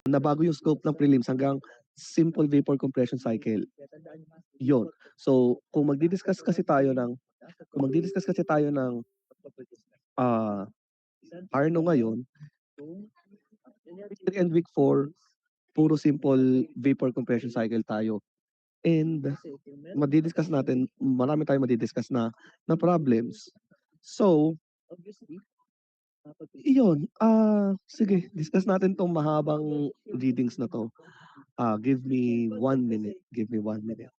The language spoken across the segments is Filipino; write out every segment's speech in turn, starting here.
nabago yung scope ng prelims hanggang simple vapor compression cycle, yun. So, kung magdi-discuss kasi tayo ng, ah, Arno ngayon, week 3 and week 4, puro simple vapor compression cycle tayo. And marami tayong madi-discuss na problems. So, iyon, sige discuss natin 'tong mahabang readings na 'to. Give me 1 minute, give me 1 minute.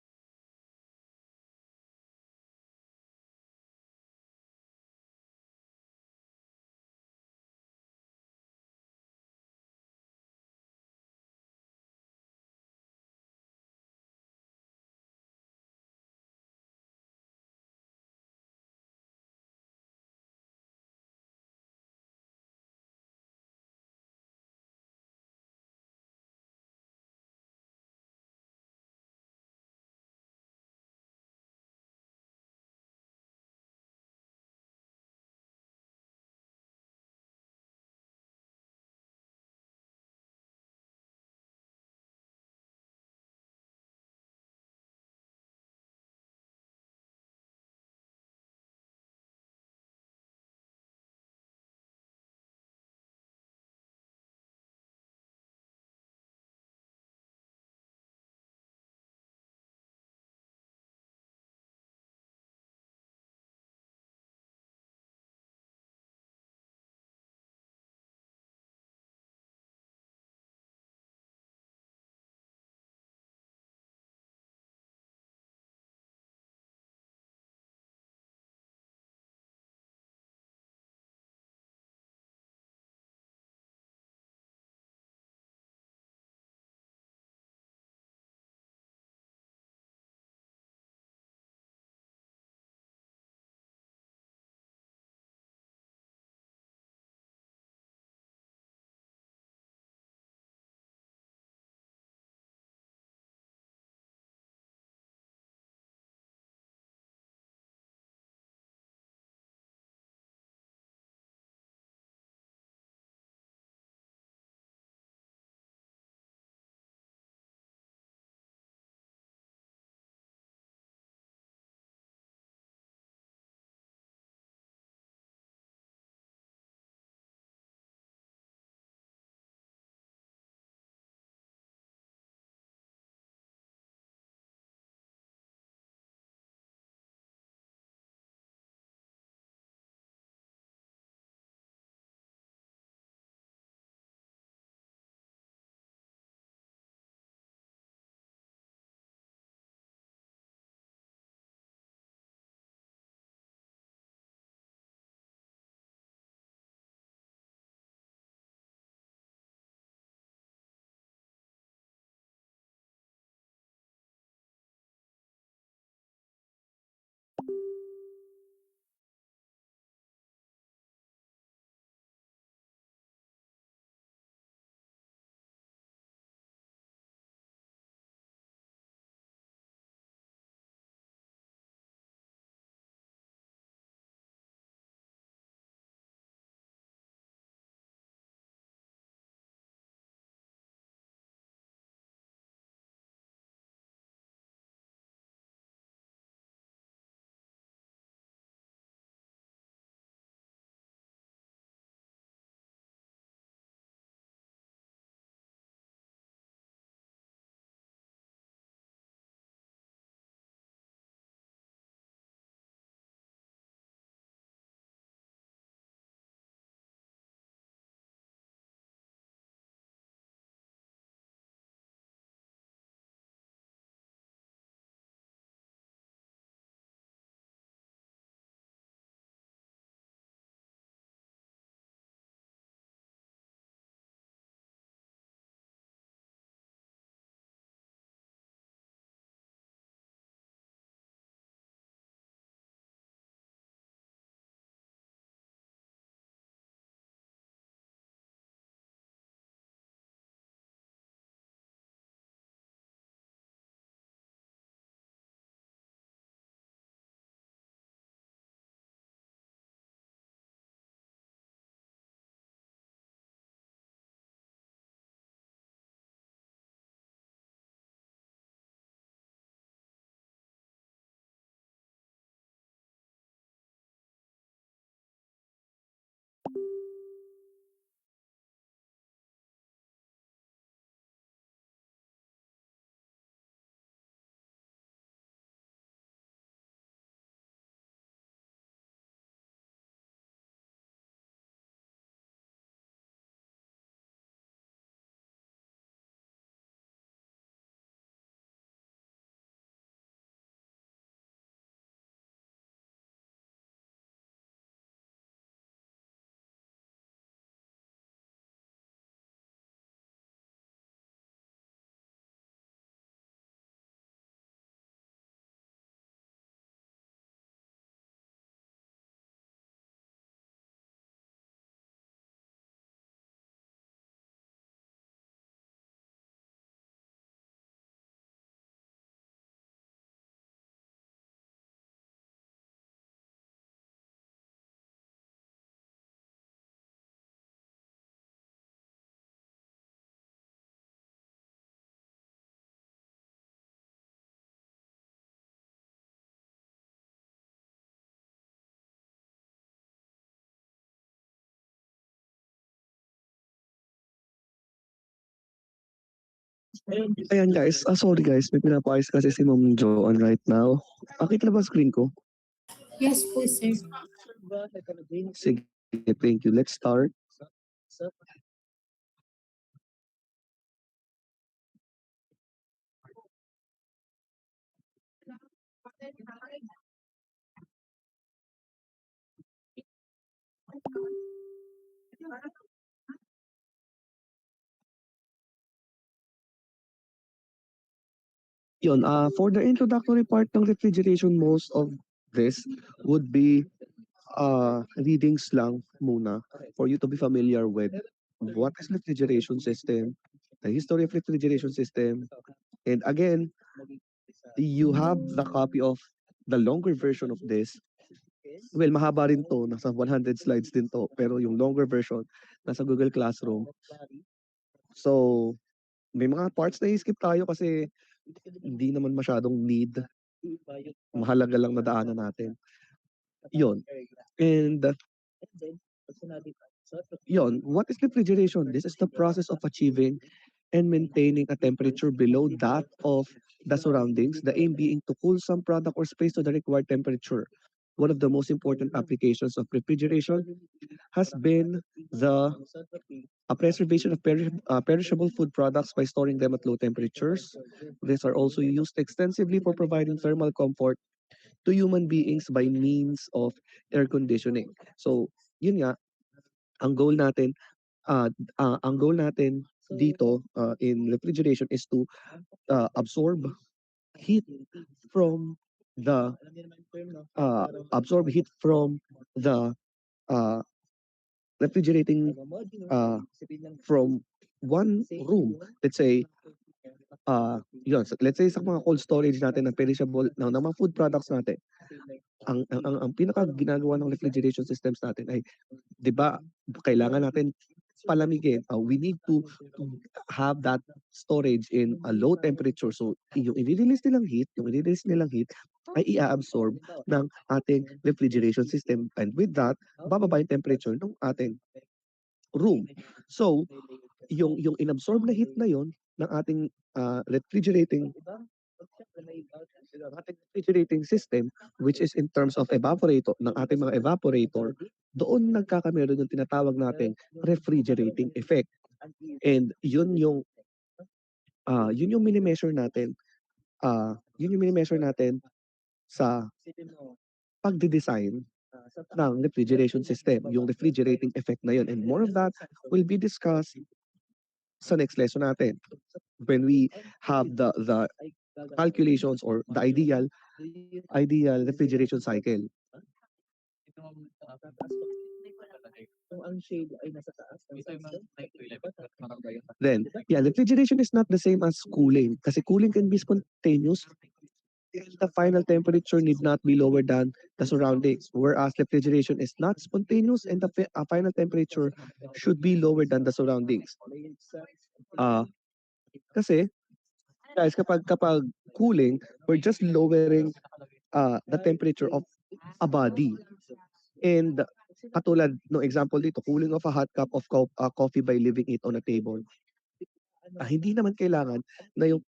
Ayan guys, sorry guys, may pinapaayos kasi si Ma'am Joanne right now. Kita na ba screen ko? Yes po, sir. Sige, thank you. Let's start. Yun, for the introductory part ng refrigeration, most of this would be readings lang muna for you to be familiar with what is refrigeration system, the history of refrigeration system, and again, you have the copy of the longer version of this. Well, mahaba rin to, nasa 100 slides din to, pero yung longer version, nasa Google Classroom. So, may mga parts na i-skip tayo kasi hindi naman masyadong need. Mahalaga lang na daanan natin. Yun. And yun, what is refrigeration? This is the process of achieving and maintaining a temperature below that of the surroundings, the aim being to cool some product or space to the required temperature. One of the most important applications of refrigeration has been the preservation of perishable food products by storing them at low temperatures. These are also used extensively for providing thermal comfort to human beings by means of air conditioning. So, yun nga, ang goal natin, ang goal natin dito in refrigeration is to absorb heat from the the uh, refrigerating from one room. Let's say yun, let's say sa mga cold storage natin ng perishable ng mga food products natin. Ang pinaka ginagawa ng refrigeration systems natin ay 'di ba kailangan natin palamigin. We need to have that storage in a low temperature. So yung i-release nilang heat ay i-absorb ng ating refrigeration system, and with that bababa yung temperature ng ating room. So yung inabsorb na heat na yon ng ah, refrigerating refrigerating system, which is in terms of evaporator, ng ating mga evaporator, doon nagkakameron yung tinatawag nating refrigerating effect. And yun yung mini-measure natin. Yun yung mini-measure natin sa pagde-design ng refrigeration system, yung refrigerating effect na yun. And more of that will be discussed sa next lesson natin when we have the calculations or the ideal refrigeration cycle. Then, yeah, refrigeration is not the same as cooling kasi cooling can be spontaneous and the final temperature need not be lower than the surroundings, whereas refrigeration is not spontaneous and the final temperature should be lower than the surroundings. Uh, kasi, guys, kapag cooling, we're just lowering the temperature of a body. And katulad no example dito, cooling of a hot cup of coffee by leaving it on a table. Hindi naman kailangan na yung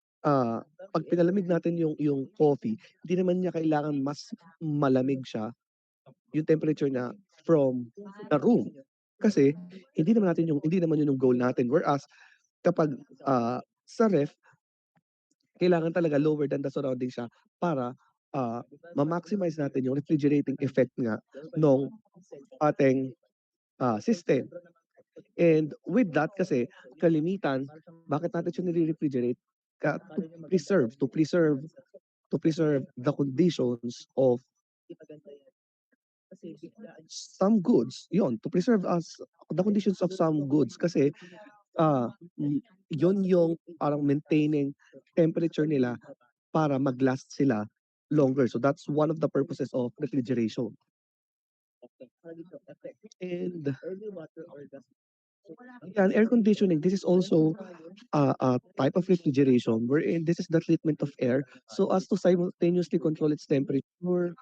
pag pinalamig natin yung coffee, hindi naman niya kailangan mas malamig siya yung temperature niya from the room. Kasi hindi naman yun yung goal natin. Whereas kapag sa ref, kailangan talaga lower than the surrounding siya para ma-maximize natin yung refrigerating effect nga nung ating system. And with that kasi, kalimitan, bakit natin siya nire-refrigerate? To preserve the conditions of some goods. Yon, to preserve us the conditions of some goods kasi ah yun yung parang maintaining temperature nila para mag-last sila longer. So that's one of the purposes of refrigeration. And yan, air conditioning, this is also a type of refrigeration wherein this is the treatment of air so as to simultaneously control its temperature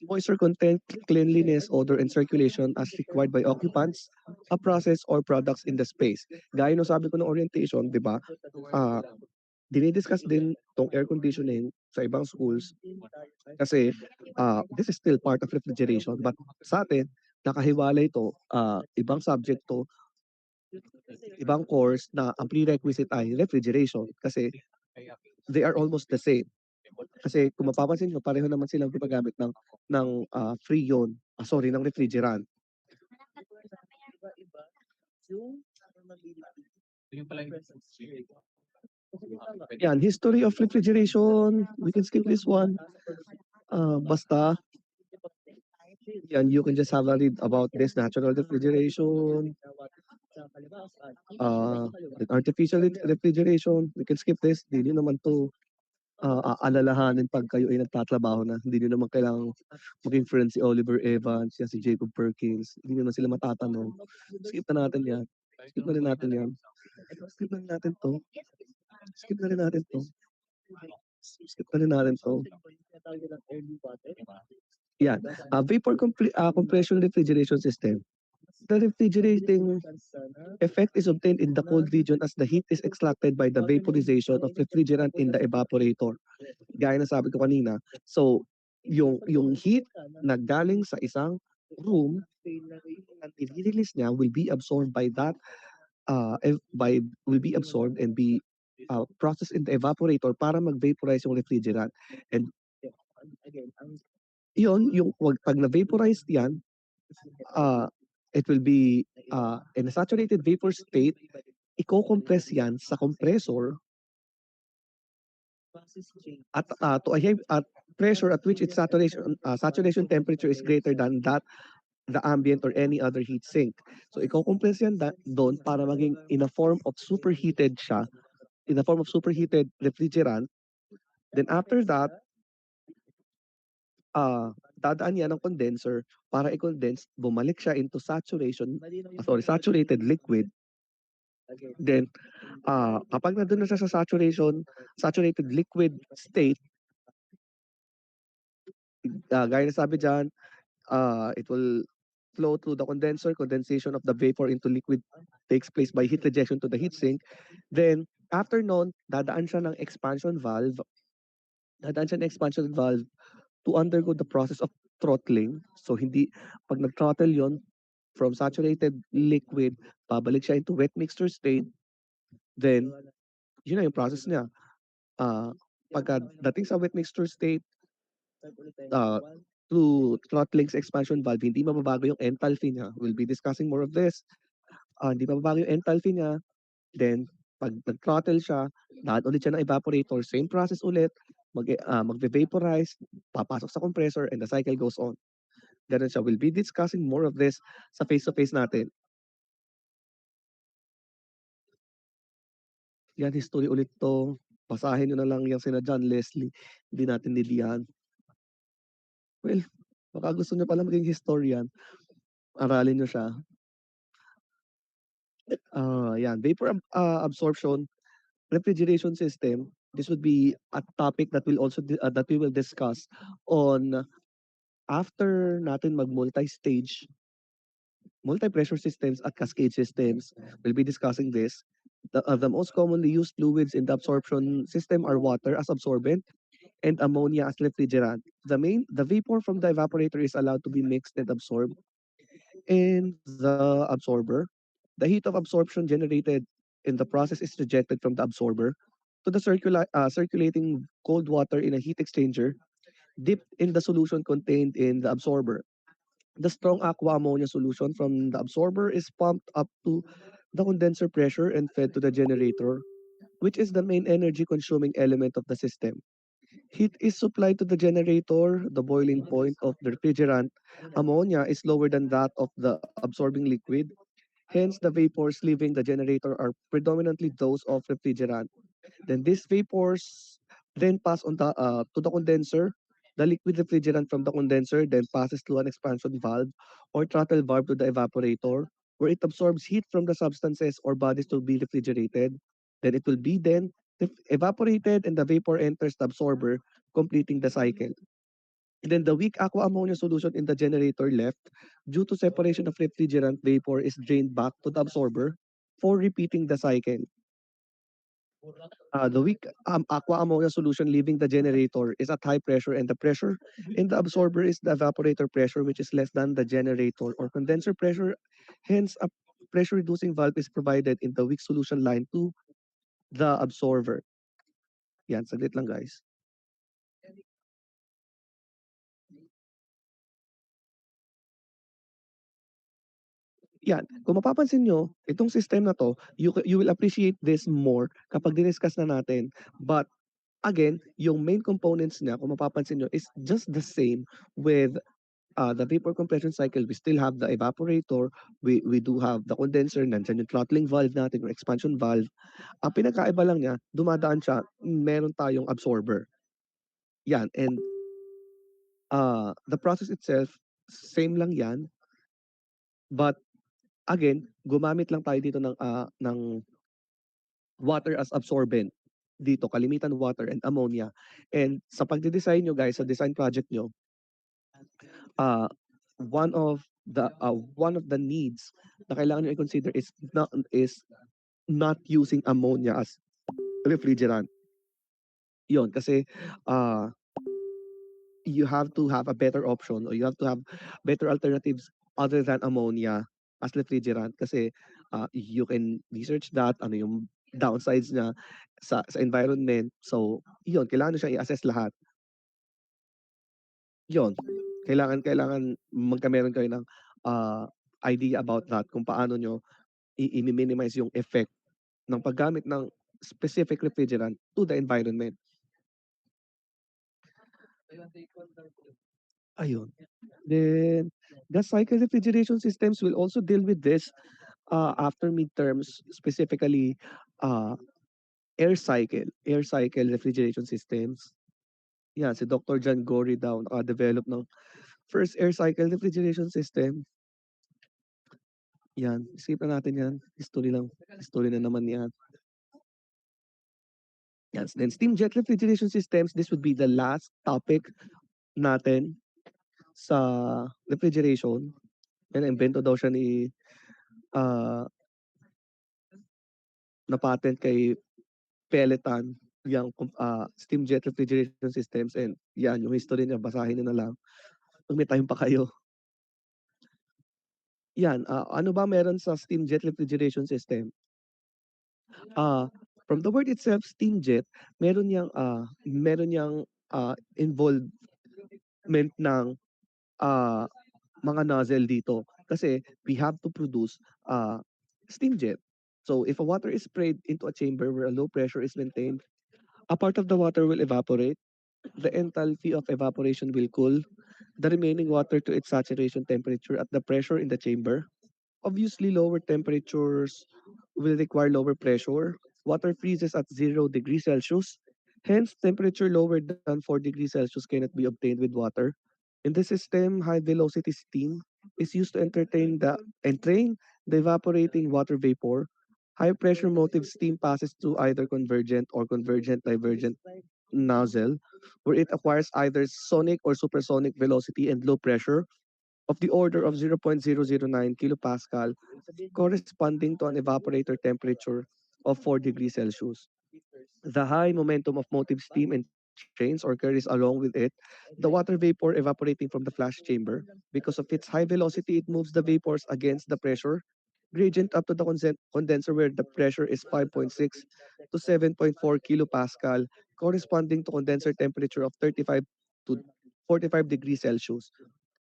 Moisture content, cleanliness, odor, and circulation as required by occupants, a process or products in the space. Gaya ng sabi ko ng orientation, di ba? Ah, dinidiscuss din tong air conditioning sa ibang schools kasi this is still part of refrigeration. But sa atin, nakahiwalay ito, ibang subject to, ibang course na ang prerequisite ay refrigeration kasi they are almost the same. Kasi kung mapapansin nyo, pareho naman silang gumagamit ng freon, ng refrigerant. Yan, history of refrigeration, we can skip this one. Basta, yan, you can just have a read about this natural refrigeration, uh, refrigeration, we can skip this. Hindi nyo naman to aalalahanin pag kayo ay nagtatrabaho na. Hindi nyo naman kailangang maging friend si Oliver Evans, si Jacob Perkins. Hindi naman sila matatanong. Skip na natin yan. Skip na rin natin yan. Skip na rin natin to. Skip na rin natin to. Skip na rin natin to. Yan. Compression refrigeration system. The refrigerating effect is obtained in the cold region as the heat is extracted by the vaporization of refrigerant in the evaporator. Gaya na sabi ko kanina. So, yung heat na galing sa isang room, ang i-release niya will be absorbed by that will be absorbed and be processed in the evaporator para mag-vaporize yung refrigerant. And pag na-vaporize yan, it will be in a saturated vapor state, i-compress yan sa compressor to a high pressure at which its saturation temperature is greater than that the ambient or any other heat sink. So i-compress yan doon para maging in a form of superheated siya, in a form of superheated refrigerant. Then after that, dadaan yan ng condenser para i-condense, bumalik siya into saturated liquid. Then, kapag nandun na siya sa saturated liquid state, gaya na sabi dyan, it will flow through the condenser. Condensation of the vapor into liquid takes place by heat rejection to the heat sink. Then, after nun, dadaan siya ng expansion valve. To undergo the process of throttling. So, pag nag-throttle yon from saturated liquid, babalik siya into wet mixture state. Then, yun na yung process niya. Pagka dating sa wet mixture state, through throttling's expansion valve, hindi mababago yung enthalpy niya. We'll be discussing more of this. Hindi mababago yung enthalpy niya. Then, pag nag-throttle siya, daan ulit siya ng evaporator, same process ulit, magve-vaporize, papasok sa compressor, and the cycle goes on. Ganun siya. We'll be discussing more of this sa face-to-face natin. Yan, history ulit to. Basahin nyo na lang yung sina John Leslie. Hindi natin nilihan. Well, baka gusto nyo pala maging historian. Aralin nyo siya. Yan, vapor absorption, refrigeration system. This would be a topic that that we will discuss on after natin multi-pressure systems at cascade systems. We'll be discussing this. The most commonly used fluids in the absorption system are water as absorbent and ammonia as refrigerant. The vapor from the evaporator is allowed to be mixed and absorbed in the absorber. The heat of absorption generated in the process is rejected from the absorber to the circulating cold water in a heat exchanger dipped in the solution contained in the absorber. The strong aqua ammonia solution from the absorber is pumped up to the condenser pressure and fed to the generator, which is the main energy consuming element of the system. Heat is supplied to the generator. The boiling point of the refrigerant ammonia is lower than that of the absorbing liquid. Hence, the vapors leaving the generator are predominantly those of refrigerant. Then these vapors then pass to the condenser. The liquid refrigerant from the condenser then passes through an expansion valve or throttle valve to the evaporator, where it absorbs heat from the substances or bodies to be refrigerated. Then it will be evaporated and the vapor enters the absorber, completing the cycle. And then the weak aqua ammonia solution in the generator left, due to separation of refrigerant vapor, is drained back to the absorber for repeating the cycle. The weak aqua ammonia solution leaving the generator is at high pressure, and the pressure in the absorber is the evaporator pressure, which is less than the generator or condenser pressure. Hence, a pressure reducing valve is provided in the weak solution line to the absorber. Yan, saglit lang guys. Yan, kung mapapansin nyo, itong system na to, you will appreciate this more kapag diniscuss na natin. But again, yung main components niya, kung mapapansin nyo, is just the same with the vapor compression cycle. We still have the evaporator, we do have the condenser, nandyan yung throttling valve natin, yung expansion valve. Ang pinagkaiba lang niya, dumadaan siya, meron tayong absorber. Yan, and the process itself, same lang yan, but again, gumamit lang tayo dito ng water as absorbent. Dito, kalimitan water and ammonia. And sa pagde-design nyo guys, sa design project nyo, uh, one of the needs na kailangan nyo i-consider is not using ammonia as refrigerant. Yon kasi uh, you have to have a better option, or you have to have better alternatives other than ammonia as refrigerant, kasi you can research that ano yung downsides niya sa environment. So yon, kailangan nyo siya i-assess lahat. Yon, kailangan magkameron kayo ng idea about that, kung paano nyo i-minimize yung effect ng paggamit ng specific refrigerant to the environment. Ayun. Then, gas cycle refrigeration systems will also deal with this after midterms, specifically uh, air cycle refrigeration systems. Yan, si Dr. John Gory daw naka-develop ng first air cycle refrigeration system. Yan, isipan natin yan. History lang. History na naman yan. Yes. Then steam jet refrigeration systems, this would be the last topic natin sa refrigeration. Yan, invento daw siya ni na patent kay Peloton, yung steam jet refrigeration systems, and yan, yung history niya, basahin niyo na lang. Kung may time pa kayo. Yan, ano ba meron sa steam jet refrigeration system? From the word itself, steam jet, meron yang involvement ng uh, mga nozzle dito. Kasi we have to produce steam jet. So if a water is sprayed into a chamber where a low pressure is maintained, a part of the water will evaporate. The enthalpy of evaporation will cool the remaining water to its saturation temperature at the pressure in the chamber. Obviously, lower temperatures will require lower pressure. Water freezes at 0 degrees Celsius. Hence, temperature lower than 4 degrees Celsius cannot be obtained with water. In this system, high velocity steam is used to entrain the evaporating water vapor. High pressure motive steam passes through either convergent or convergent divergent nozzle, where it acquires either sonic or supersonic velocity and low pressure of the order of 0.009 kilopascal, corresponding to an evaporator temperature of 4 degrees Celsius. The high momentum of motive steam entrains or carries along with it the water vapor evaporating from the flash chamber. Because of its high velocity, it moves the vapors against the pressure gradient up to the condenser, where the pressure is 5.6 to 7.4 kilopascal, corresponding to condenser temperature of 35 to 45 degrees Celsius.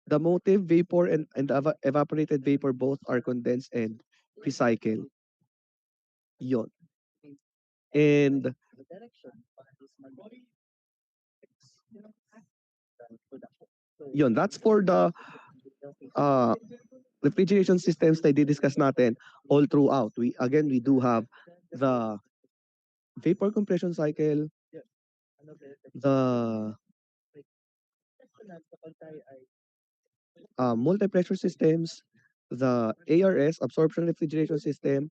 The motive vapor and the evaporated vapor both are condensed and recycled. Yon. And yon, that's for the uh, refrigeration systems na i-discuss natin all throughout. We do have the vapor compression cycle, the multi-pressure systems, the ARS, absorption refrigeration system,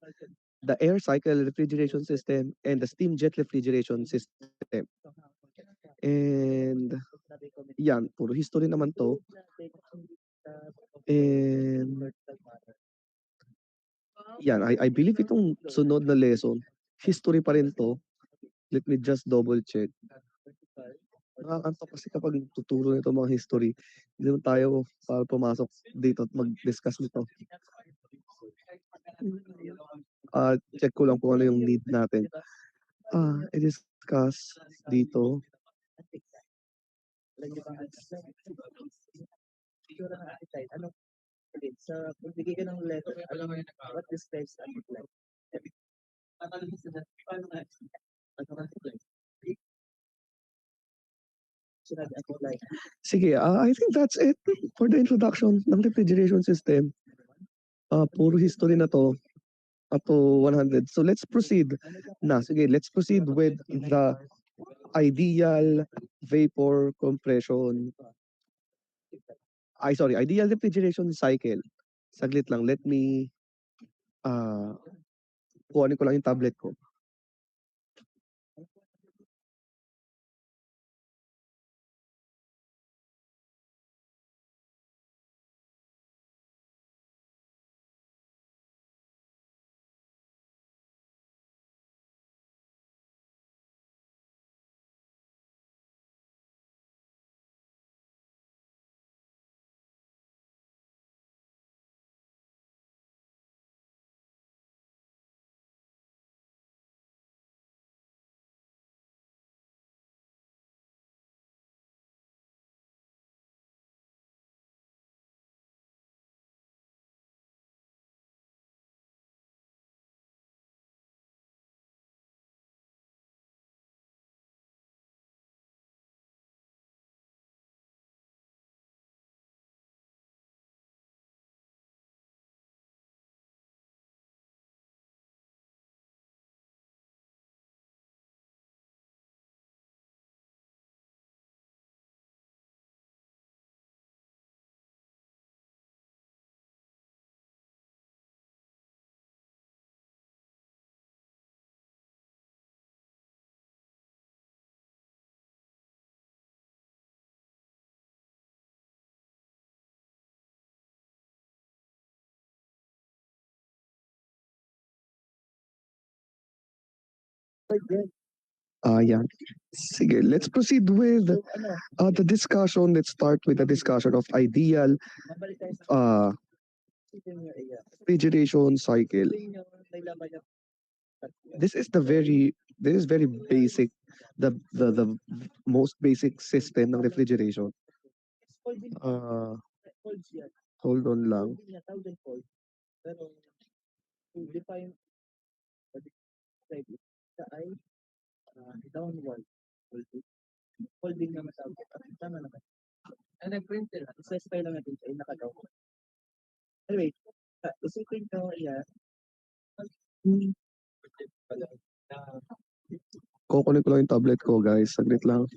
the air cycle refrigeration system, and the steam jet refrigeration system. And yan, puro history naman to. And yan, I believe itong sunod na lesson, history pa rin to. Let me just double check. Nakakanto kasi kapag tuturo nito mga history, hindi naman tayo para pumasok dito at mag-discuss nito. Check ko lang kung ano yung need natin. I-discuss dito. Sa pagbigay ka ng letter, what describes an apply? Sige, I think that's it for the introduction ng refrigeration system. Puro history na to. Up to 100. So let's proceed na. Sige, let's proceed with the ideal vapor compression. Ideal refrigeration cycle. Saglit lang, let me kuhanin ko lang yung tablet ko. Yeah. Sige, let's proceed with the discussion. Let's start with the discussion of ideal refrigeration cycle. This is very basic, the most basic system ng refrigeration. Hold on lang. Pero to define ay downward folding na matawag. Tama naman. Nag-print lang. Specify lang natin ay naka-downward. Anyway, isipin ko yan. Kukunin ko lang yung tablet ko, guys. Saglit lang.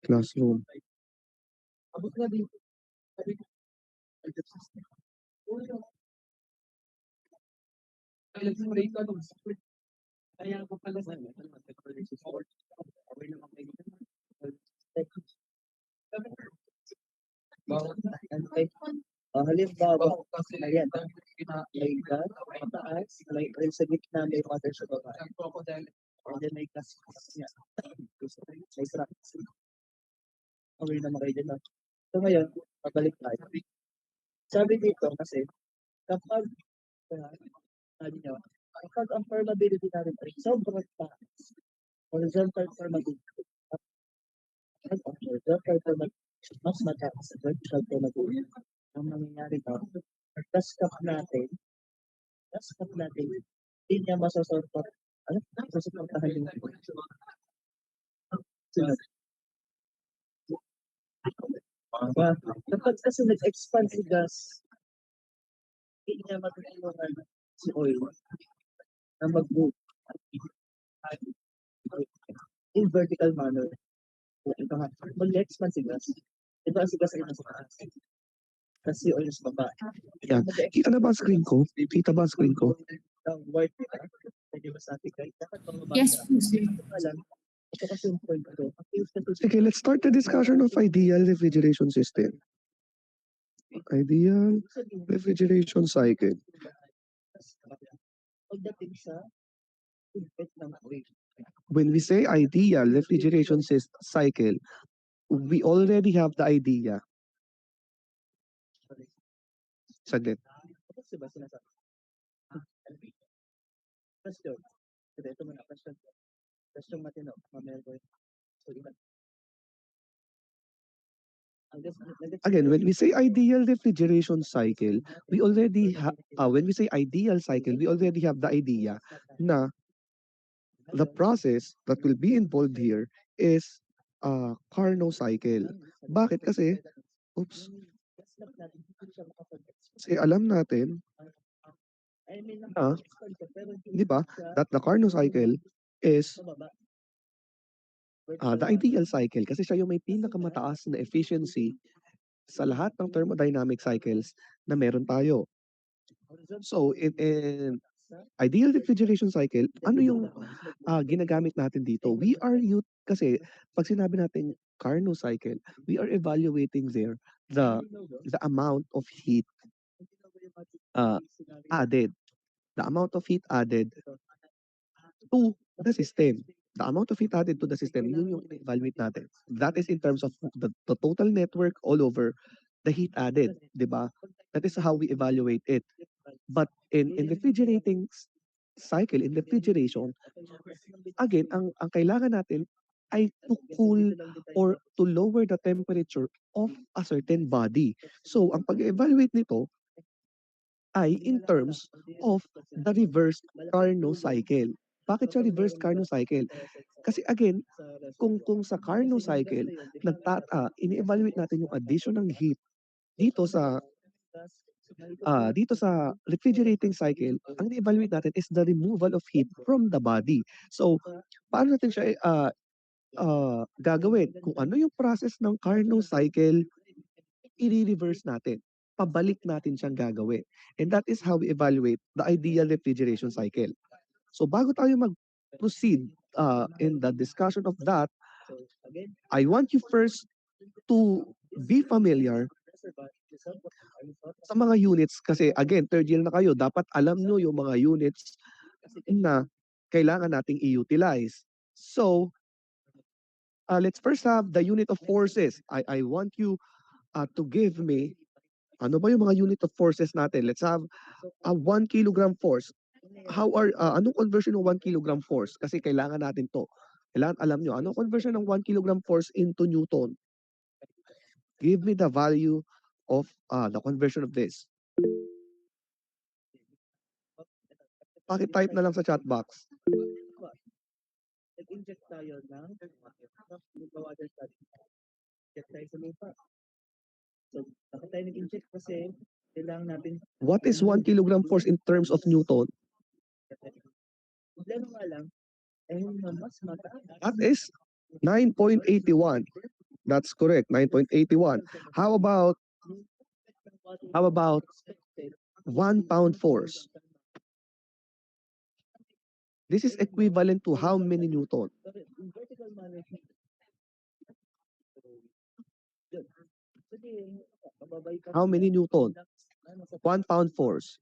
Classroom. Abot na din. Kaya ko pala sa halimbawa, ayan, may gas, mataas, may sa gitna, may water sa baba. And then may gas niya. May tracks. Okay naman kayo dyan. So ngayon, pabalik tayo. Sabi dito kasi, kapag sabi nyo, kapag ang permeability natin ay sobrang taas, horizontal permeability, kapag ang horizontal permeability mas mataas sa vertical permeability, ang nangyayari na, gas cap natin, hindi niya masasorpot, masasortahan yung kapag kasi nag-expand si gas, hindi niya matutulungan si oil na mag-move in vertical manner. Ito nga, mag-expand si gas. Ito ang si gas ay nasa taas. Kasi oil sa baba. Yan. Kita na ba ang screen ko? Kita ba ang screen ko? downward, di ba? Pwede ba sabi guys, dapat pangababa. Yes po, sir. Alam, ito kasi yung point ko. Ang case kasi Okay, let's start the discussion of ideal refrigeration system. Ideal refrigeration cycle. pagdating sa input ng wave. When we say ideal refrigeration cycle, we already have the idea. Saglit. Tapos diba sinasabi? Question. Sige, ito muna. Question. Question matino. Mamaya ko. So, iba. Again, when we say ideal refrigeration cycle, we already when we say ideal cycle, we already have the idea na the process that will be involved here is Carnot cycle. Bakit? Kasi, oops, kasi alam natin na, di ba, that the Carnot cycle is the ideal cycle kasi siya yung may pinakamataas na efficiency sa lahat ng thermodynamic cycles na meron tayo. So, in ideal refrigeration cycle, ano yung ginagamit natin dito? Kasi pag sinabi natin Carnot cycle, we are evaluating there the amount of heat added. The amount of heat added to the system. The amount of heat added to the system, yun yung evaluate natin. That is in terms of the total network all over the heat added, di ba? That is how we evaluate it. But in refrigerating cycle, in refrigeration, again, ang kailangan natin ay to cool or to lower the temperature of a certain body. So, ang pag-evaluate nito ay in terms of the reverse Carnot cycle. Bakit siya reverse Carnot cycle? Kasi again, kung sa Carnot cycle, ini-evaluate natin yung addition ng heat dito sa refrigerating cycle, ang i-evaluate natin is the removal of heat from the body. So, paano natin siya gagawin? Kung ano yung process ng Carnot cycle, i-reverse natin. Pabalik natin siyang gagawin. And that is how we evaluate the ideal refrigeration cycle. So, bago tayo mag-proceed in the discussion of that, I want you first to be familiar sa mga units kasi again, third year na kayo, dapat alam nyo yung mga units na kailangan nating i-utilize. So, let's first have the unit of forces. I want you to give me, ano ba yung mga unit of forces natin? Let's have a 1 kilogram force. Anong conversion ng 1 kilogram force? Kasi kailangan natin to. Kailangan alam nyo, anong conversion ng 1 kilogram force into Newton? Give me the value of the conversion of this. Paki-type na lang sa chat box. Nag-inject tayo ng water study. Inject tayo sa lupa. So, bakit tayo nag-inject? Kasi kailangan natin. What is 1 kilogram force in terms of Newton? Problema nga lang, mas mataas. That is 9.81. That's correct, 9.81. How about 1 pound force? This is equivalent to how many Newton? In vertical manner, How many Newton? 1 pound force.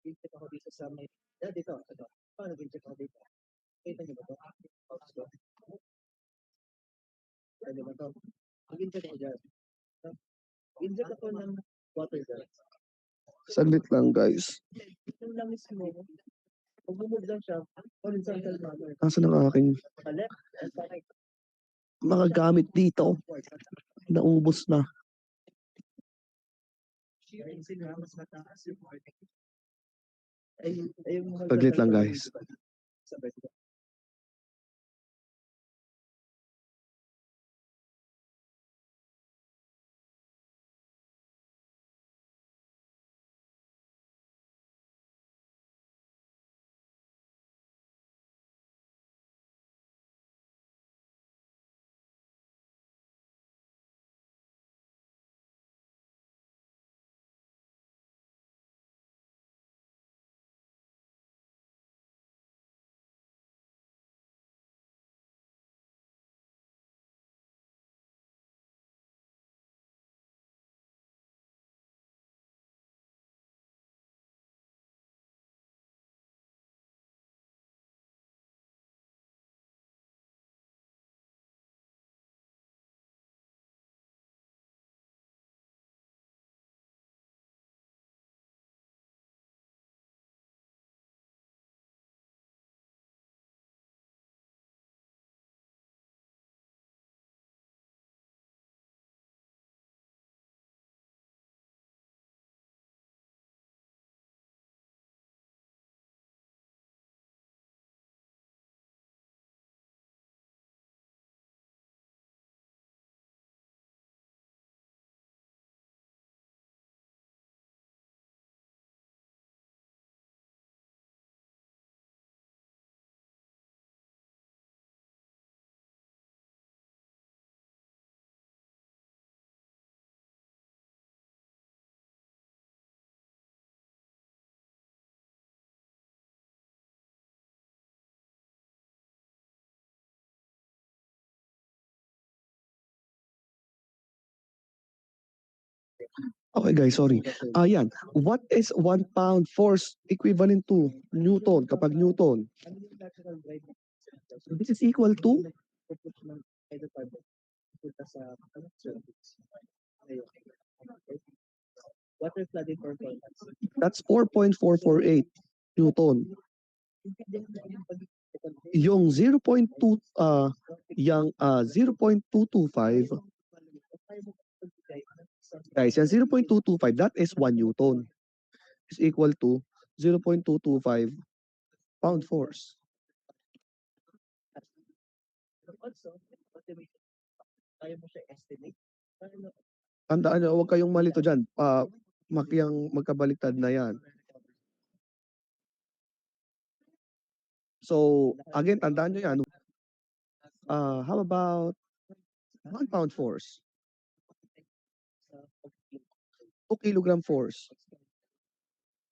Nag-inject ako dito sa may... Dito. Paano nag-inject ako dito? Kita niyo ba ito? Ano ba ito? Nag-inject ako dyan. Nag-inject ako ng water dyan. Saglit lang, guys. Yung langis mo, pag bumove lang siya, horizontal manner. Nasaan ang aking Left and right. mga gamit dito? Naubos na. Mas mataas yung ay, Saglit lang, guys. Sabay. Okay guys, sorry. Yan. What is 1 pound force equivalent to Newton kapag Newton? Ano yung natural drive? This is equal to Puput ng hydrocarbon. Punta sa surface. Ayun. Okay. Water flooding performance. that's 4.448 Newton. Yung 0.2 yung 0.225 guys, yung 0.225 that is 1 Newton is equal to 0.225 pound force. Also, automation. Kaya mo siya estimate. Tandaan nyo, huwag kayong malito dyan. Makiyang magkabaliktad na yan. So, again, tandaan nyo yan. How about 1 pound force? 2 kilogram force.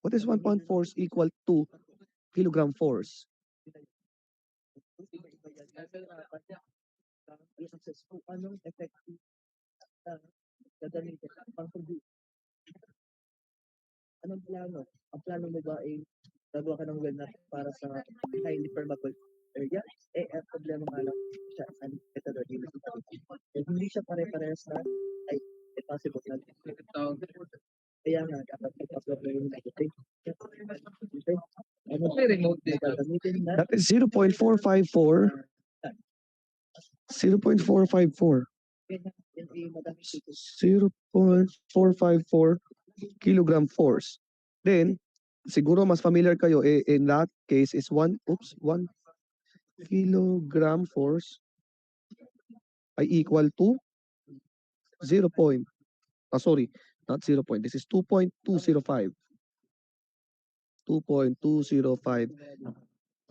What is 1 pound force equal to kilogram force? Kung anong effective gagamitin pang anong plano? Ang plano mo ba ay gagawa ka ng well na para sa highly permeable area? Ang problema nga lang siya ang methodology. Hindi siya pare-parehas na ay possible na. Kaya nga, dapat ipapload mo yung negative. Ano remote data? That is 0.454. 0.454. 0.454 kilogram force. Then, siguro mas familiar kayo, in that case is 1 kilogram force ay equal to 0. Sorry, not 0. This is 2.205. 2.205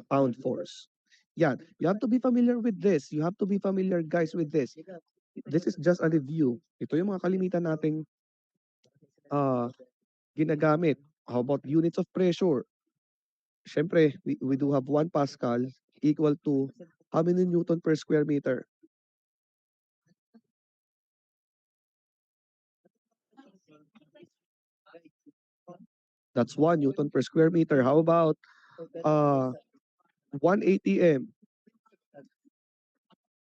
pound force. Yeah, you have to be familiar with this. You have to be familiar, guys, with this. This is just a review. Ito yung mga kalimitan nating ginagamit. How about units of pressure? Siyempre, we do have 1 Pascal equal to how many Newton per square meter? That's 1 Newton per square meter. How about 1 ATM?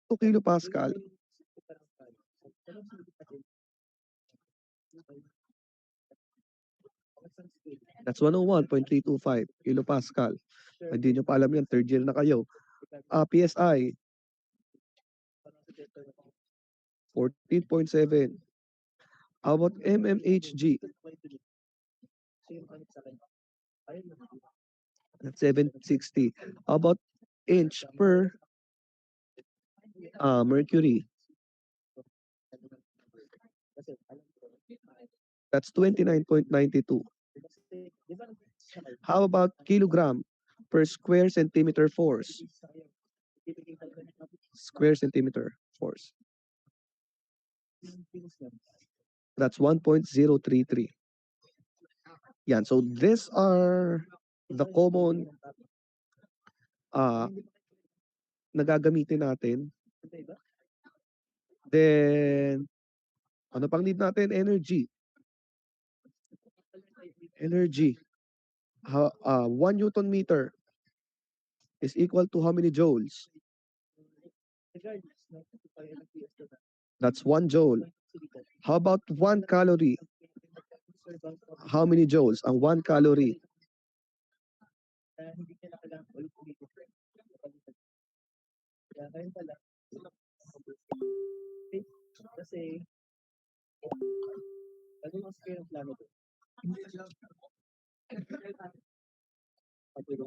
2 kilopascal. That's 101.325 kilopascal. Hindi nyo pa alam yan, third year na kayo. PSI, 14.7. How about MMHG? That's 760. How about inch per mercury? That's 29.92. How about kilogram per square centimeter force? Square centimeter force. That's 1.033. Yan. So these are the common nagagamitin natin. Then, ano pang need natin? Energy. Energy. 1 Newton meter is equal to how many joules? That's 1 joule. How about 1 calorie? How many joules? Ang 1 calorie. Kasi, ano mas kayo ang plano doon?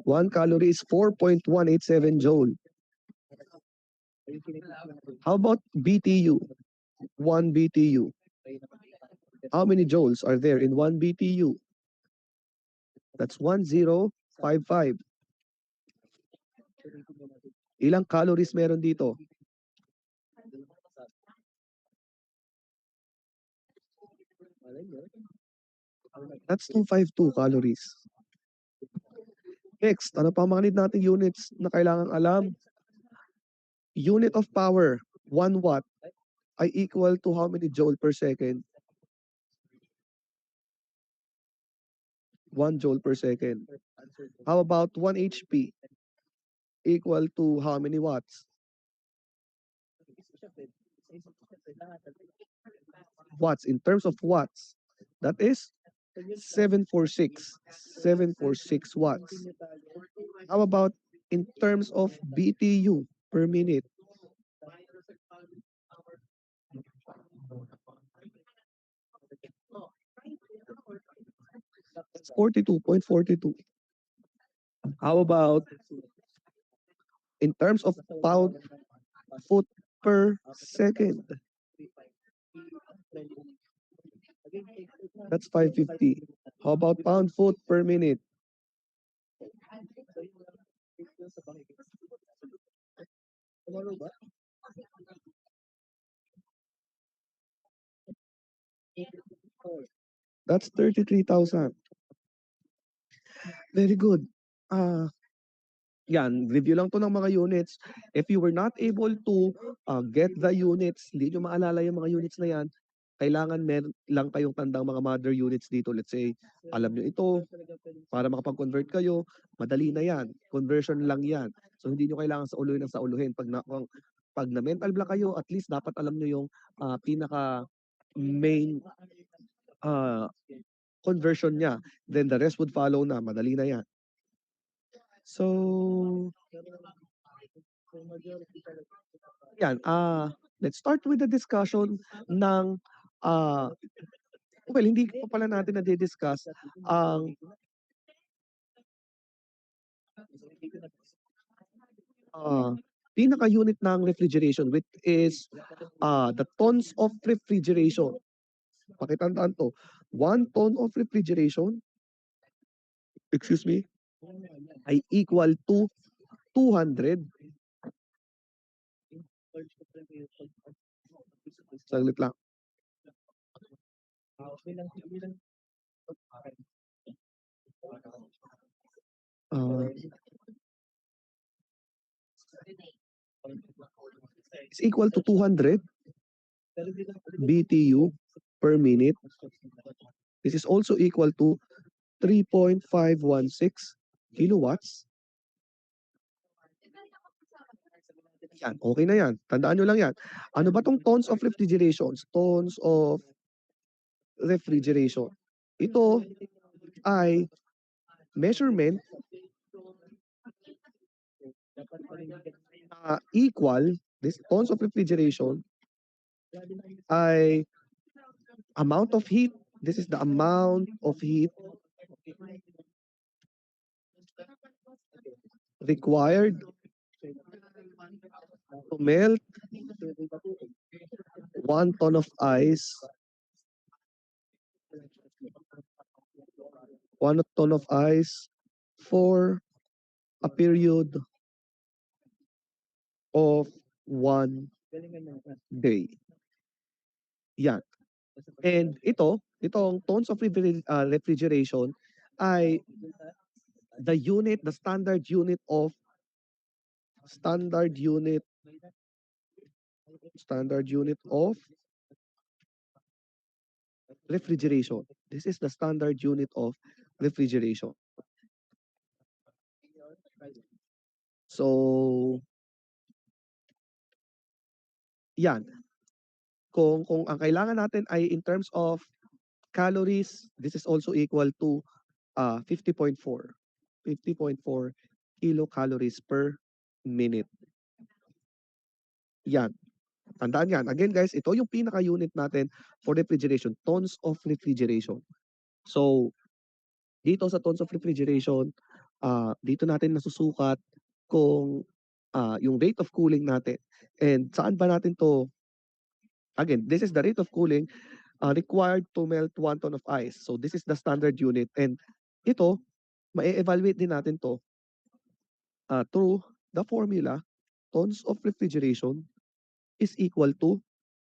1 calorie is 4.187 joule. How about BTU? 1 BTU. How many joules are there in 1 BTU? That's 1055. Ilang calories meron dito? That's 252 calories. Next, ano pa mga need nating units na kailangang alam? Unit of power, 1 watt ay equal to how many joule per second? 1 joule per second. How about 1 HP equal to how many watts? Watts, in terms of watts, that is 746. 746 watts. How about in terms of BTU per minute? That's 42.42. How about in terms of pound foot per second? That's 550. How about pound foot per minute? That's 33,000. Very good. Yan, review lang to ng mga units. If you were not able to get the units, hindi nyo maalala yung mga units na yan, kailangan meron lang kayong tandang mga mother units dito. Let's say, alam nyo ito, para makapag-convert kayo, madali na yan. Conversion lang yan. So, hindi nyo kailangan sa uluhin ng sa uluhin. Pag na mental block kayo, at least dapat alam nyo yung pinaka main ah, conversion niya. Then the rest would follow na. Madali na yan. So, yan. Let's start with the discussion ng well, hindi pa pala natin na-discuss ang pinaka-unit ng refrigeration, which is the tons of refrigeration. Pakitandaan to. 1 ton of refrigeration, excuse me, ay equal to 200. Saglit lang. Is equal to 200 BTU per minute. This is also equal to 3.516 kilowatts. Yan, okay na yan. Tandaan nyo lang yan. Ano ba tong tons of refrigeration? Tons of refrigeration. Ito ay measurement equal, this tons of refrigeration ay amount of heat. This is the amount of heat required to melt 1 ton of ice, 1 ton of ice for a period of 1 day. Yan. And itong tons of refrigeration ay the unit, the standard unit of refrigeration. This is the standard unit of refrigeration. So, yan. Kung ang kailangan natin ay in terms of calories, this is also equal to 50.4. 50.4 kilocalories per minute. Yan. Tandaan yan. Again guys, ito yung pinaka-unit natin for refrigeration. Tons of refrigeration. So, dito sa tons of refrigeration, dito natin nasusukat kung yung rate of cooling natin. And saan ba natin to? Again, this is the rate of cooling required to melt 1 ton of ice. So, this is the standard unit. And ito, ma-evaluate din natin to through the formula, tons of refrigeration is equal to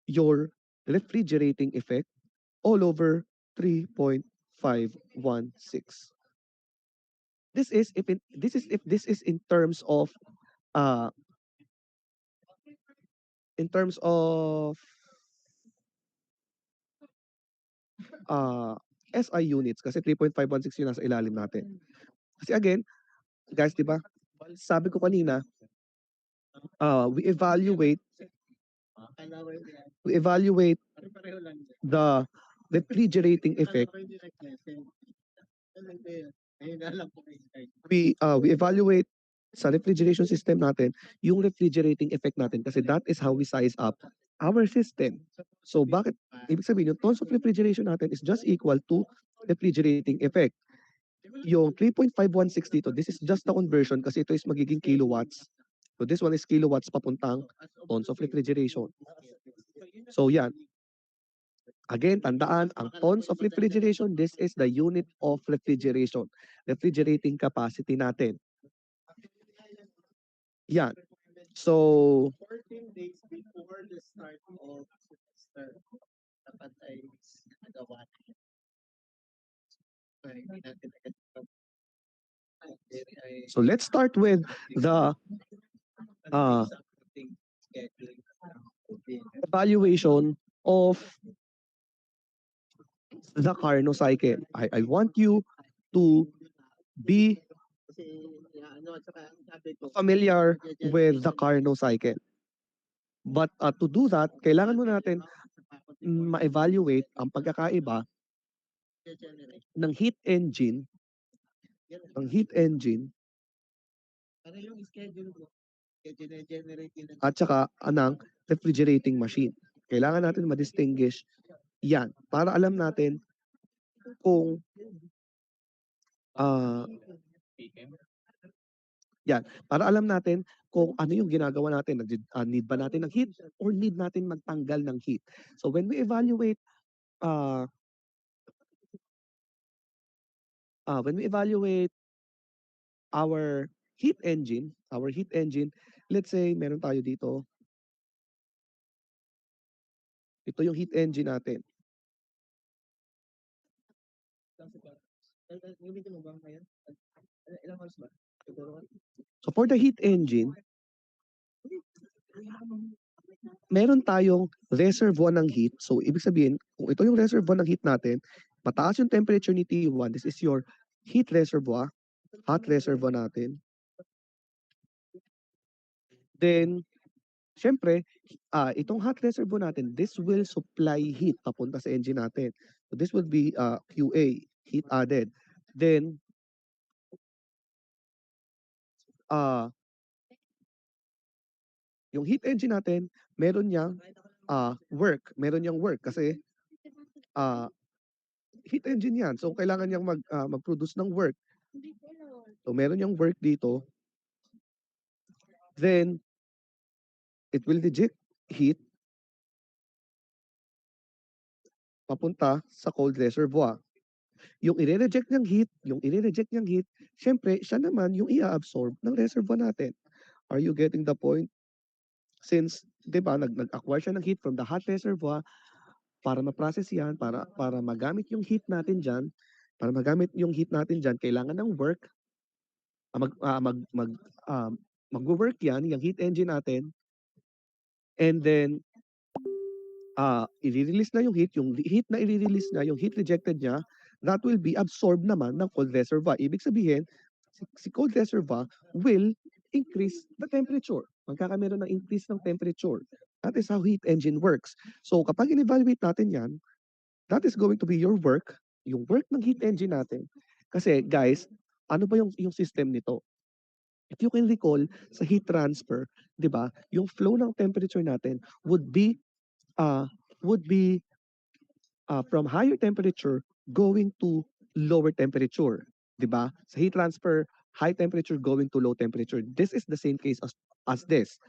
your refrigerating effect all over 3.516. This is if this is in terms of uh in terms of uh SI units kasi 3.516 yung nasa ilalim natin. Kasi again, guys, di ba? Sabi ko kanina, we evaluate the refrigerating effect. We evaluate sa refrigeration system natin yung refrigerating effect natin kasi that is how we size up our system. So bakit ibig sabihin yung tons of refrigeration natin is just equal to refrigerating effect. Yung 3.516 dito, this is just the conversion kasi ito is magiging kilowatts. So this one is kilowatts papuntang tons of refrigeration. So yan. Again, tandaan, ang tons of refrigeration, this is the unit of refrigeration. Refrigerating capacity natin. Yan. So, 14 days before the start of semester, dapat ay nagawa na yun. Hindi natin agad so let's start with the evaluation of the Carnot cycle. I want you to be familiar with the Carnot cycle. But to do that, kailangan mo natin ma-evaluate ang pagkakaiba ng heat engine at saka ng refrigerating machine. Kailangan natin ma-distinguish yan para alam natin kung para alam natin kung ano yung ginagawa natin. Need ba natin ng heat or need natin magtanggal ng heat? So when we evaluate our heat engine, let's say meron tayo dito. Ito yung heat engine natin. So for the heat engine, meron tayong reservoir ng heat. So ibig sabihin, kung ito yung reservoir ng heat natin, mataas yung temperature ni T1, this is your heat reservoir, hot reservoir natin. Then, syempre, itong hot reservoir natin, this will supply heat papunta sa engine natin. So this would be QA, heat added. Then, yung heat engine natin, meron niyang work. Meron niyang work kasi heat engine yan. So, kailangan niyang mag-produce ng work. So, meron niyang work dito. Then, it will reject heat papunta sa cold reservoir. Yung i-reject niyang heat, syempre, siya naman yung i-absorb ng reservoir natin. Are you getting the point? Since, di ba, nag-acquire siya ng heat from the hot reservoir para ma-process yan, para magamit yung heat natin dyan, kailangan ng work. Mag-work yan, yung heat engine natin. And then, i-release na yung heat na i-release niya, yung heat rejected niya, that will be absorbed naman ng cold reservoir. Ibig sabihin, si cold reservoir will increase the temperature. Magkakameron ng increase ng temperature. That is how heat engine works. So kapag in-evaluate natin yan, that is going to be your work, yung work ng heat engine natin. Kasi guys, ano ba yung system nito? If you can recall sa heat transfer, 'di ba? Yung flow ng temperature natin would be from higher temperature going to lower temperature, 'di ba? Sa heat transfer, high temperature going to low temperature. This is the same case as this.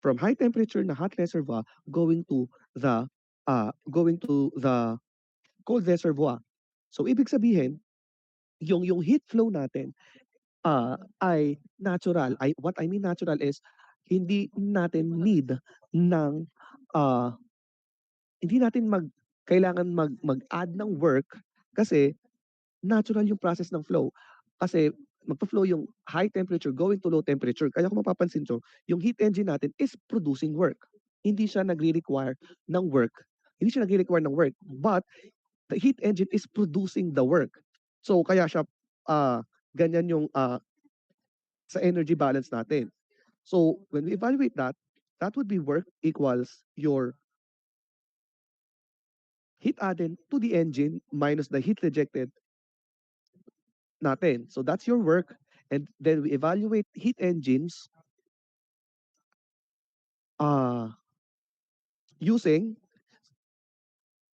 From high temperature na hot reservoir going to the cold reservoir. So ibig sabihin, yung heat flow natin ay natural. What I mean natural is hindi natin need ng hindi natin kailangan mag-add ng work kasi natural yung process ng flow. Kasi magpa-flow yung high temperature going to low temperature. Kaya kung mapapansin nyo, yung heat engine natin is producing work. Hindi siya nagre-require ng work. But the heat engine is producing the work. So kaya siya ganyan yung sa energy balance natin. So when we evaluate that, that would be work equals your heat added to the engine minus the heat rejected natin. So that's your work. And then we evaluate heat engines using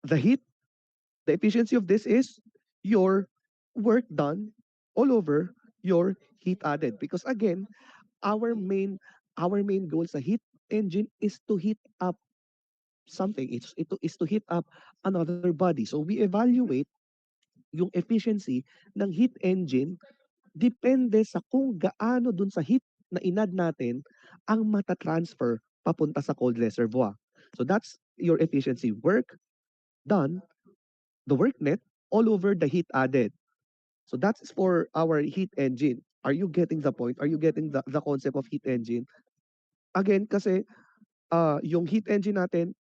the heat. The efficiency of this is your work done all over your heat added. Because again, our main goal sa heat engine is to heat up something. Is to heat up another body. So we evaluate yung efficiency ng heat engine depende sa kung gaano dun sa heat na inad natin ang matatransfer papunta sa cold reservoir. So that's your efficiency. Work done, the work net, all over the heat added. So that's for our heat engine. Are you getting the point? Are you getting the concept of heat engine? Again, kasi yung heat engine natin,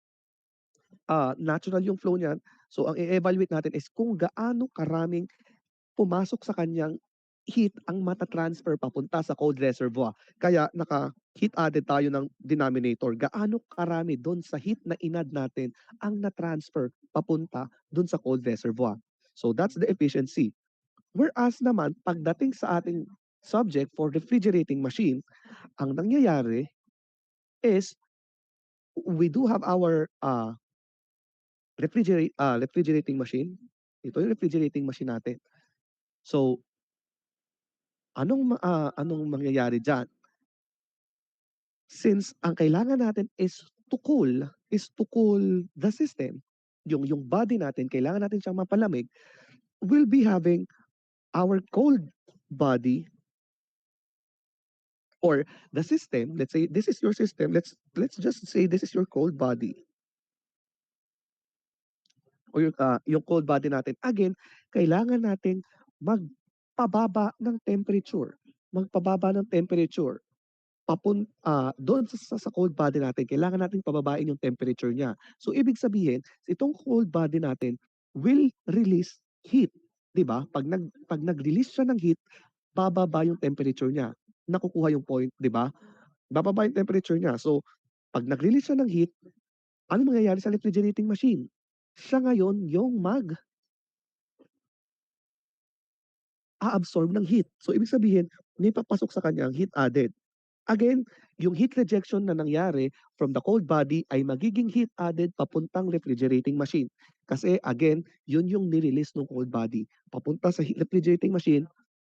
natural yung flow niyan. So ang i-evaluate natin is kung gaano karaming pumasok sa kanyang heat ang mata-transfer papunta sa cold reservoir. Kaya naka-heat added tayo ng denominator. Gaano karami doon sa heat na inad natin ang na-transfer papunta doon sa cold reservoir. So that's the efficiency. Whereas naman, pagdating sa ating subject for refrigerating machine, ang nangyayari is we do have our refrigerating machine. Ito yung refrigerating machine natin. So, anong mangyayari diyan? Since ang kailangan natin is to cool the system, yung body natin, kailangan natin siyang mapalamig, we'll be having our cold body or the system. Let's say this is your system. Let's just say this is your cold body or yung cold body natin. Again, kailangan nating magpababa ng temperature. Magpababa ng temperature doon sa cold body natin, kailangan natin pababain yung temperature niya. So, ibig sabihin, itong cold body natin will release heat. 'Di ba? Pag nag-release siya ng heat, bababa yung temperature niya. Nakukuha yung point, 'di ba? Bababa yung temperature niya. So, pag nag-release siya ng heat, ano mangyayari sa refrigerating machine? Siya ngayon yung absorb ng heat. So, ibig sabihin, may papasok sa kanyang heat added. Again, yung heat rejection na nangyari from the cold body ay magiging heat added papuntang refrigerating machine. Kasi again, yun yung nirelease ng cold body. Papunta sa refrigerating machine,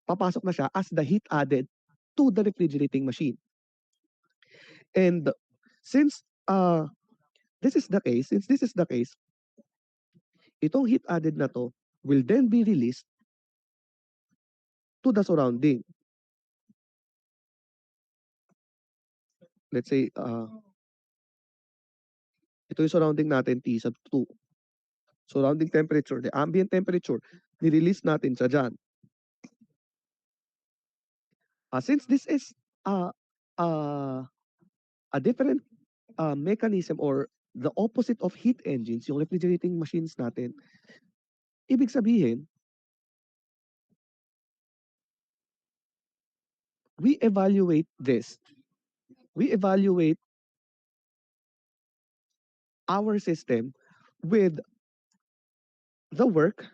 papasok na siya as the heat added to the refrigerating machine. And since this is the case, itong heat added na to will then be released to the surrounding. Let's say, ito yung surrounding natin, T sub 2. Surrounding temperature, the ambient temperature, ni-release natin siya dyan. Since this is a different mechanism or the opposite of heat engines, yung refrigerating machines natin, ibig sabihin, we evaluate this. We evaluate our system with the work.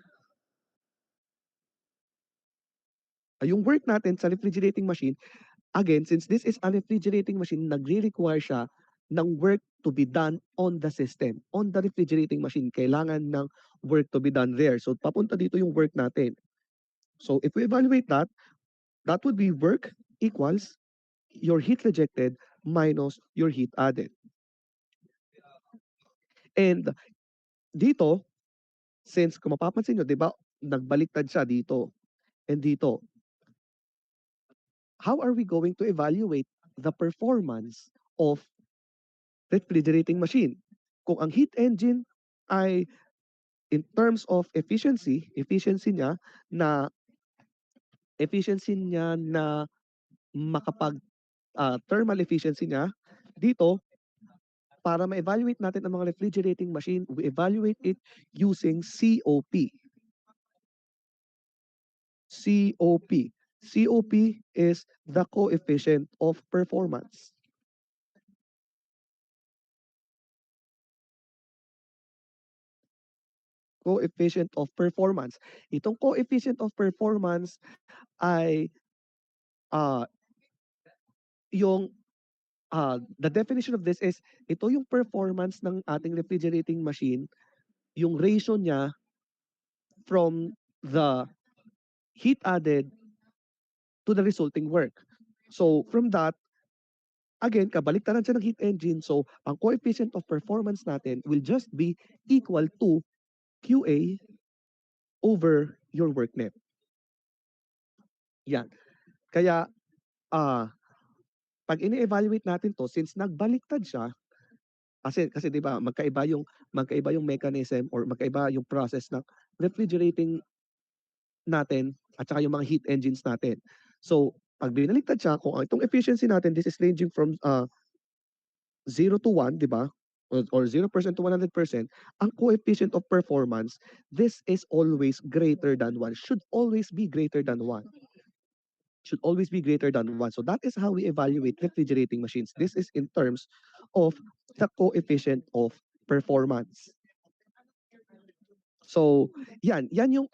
Yung work natin sa refrigerating machine, again, since this is a refrigerating machine, nagre-require siya ng work to be done on the system. On the refrigerating machine, kailangan ng work to be done there. So, papunta dito yung work natin. So, if we evaluate that, that would be work equals your heat rejected minus your heat added. And dito, since kung mapapansin nyo, di ba, nagbaliktad siya dito and dito. How are we going to evaluate the performance of refrigerating machine? Kung ang heat engine ay in terms of efficiency niya na makapag thermal efficiency niya dito para ma-evaluate natin ang mga refrigerating machine, we evaluate it using COP. COP. COP is the coefficient of performance. Coefficient of performance. Itong coefficient of performance ay yung the definition of this is ito yung performance ng ating refrigerating machine, yung ratio niya from the heat added to the resulting work. So from that, again, kabaliktaran siya ng heat engine. So ang coefficient of performance natin will just be equal to QA over your work net. Yan. Kaya pag ini-evaluate natin to, since nagbaliktad siya, kasi 'di ba magkaiba yung mechanism or magkaiba yung process ng refrigerating natin at saka yung mga heat engines natin. So, pag binaliktad siya, kung itong efficiency natin, this is ranging from 0 to 1, 'di ba? Or 0% to 100%, ang coefficient of performance, this is always greater than 1, should always be greater than 1. Should always be greater than 1. So that is how we evaluate refrigerating machines. This is in terms of the coefficient of performance. So, yan yung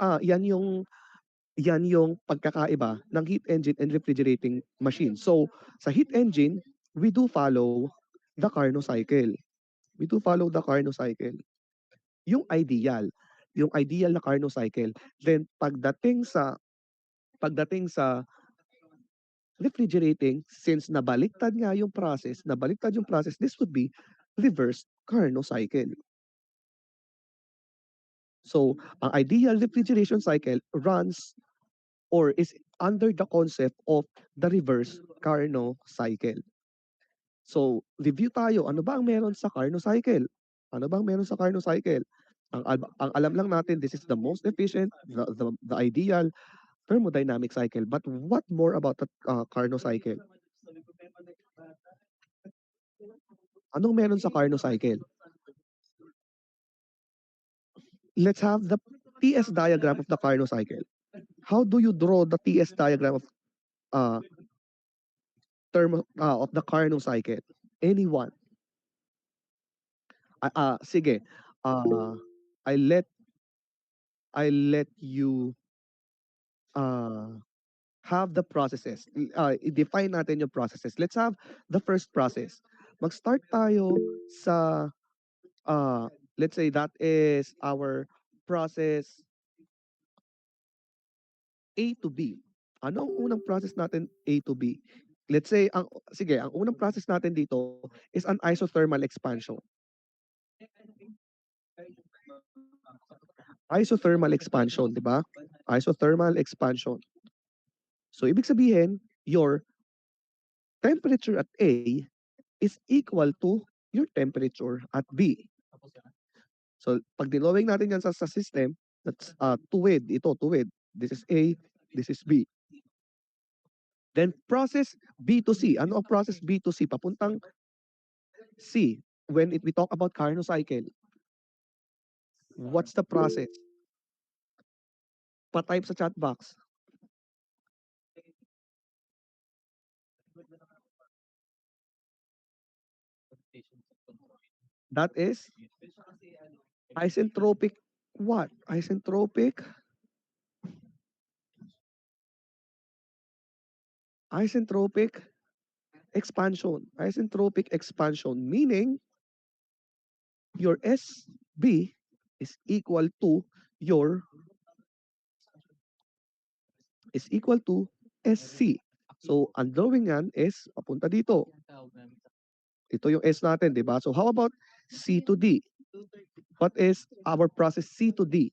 pagkakaiba ng heat engine and refrigerating machine. So, sa heat engine, we do follow the Carnot cycle. We do follow the Carnot cycle. Yung ideal na Carnot cycle. Then pagdating sa refrigerating, since nabaliktad yung process, this would be reverse Carnot cycle. So, ang ideal refrigeration cycle runs or is under the concept of the reverse Carnot cycle. So, review tayo, ano ba ang meron sa Carnot cycle? Ano bang meron sa Carnot cycle? Ang alam lang natin, this is the most efficient, the ideal thermodynamic cycle. But what more about the Carnot cycle? Anong meron sa Carnot cycle? Let's have the TS diagram of the Carnot cycle. How do you draw the TS diagram of of the Carnot cycle? Anyone? Sige. I let you have the processes. I-define natin yung processes. Let's have the first process. Mag-start tayo sa let's say that is our process A to B. Ano ang unang process natin A to B? Let's say ang unang process natin dito is an isothermal expansion. Isothermal expansion, di ba? Isothermal expansion. So ibig sabihin, your temperature at A is equal to your temperature at B. So pag dinowing natin yan sa system, that's tuwid. This is A, this is B. Then process B to C. Ano ang process B to C? Papuntang C. When we talk about Carnot cycle, what's the process? Pa-type sa chat box. That is isentropic what? Isentropic expansion. Isentropic expansion, meaning your SB is equal to SC. So, ang drawing yan is papunta dito. Ito yung S natin, di ba? So, how about C to D? What is our process C to D?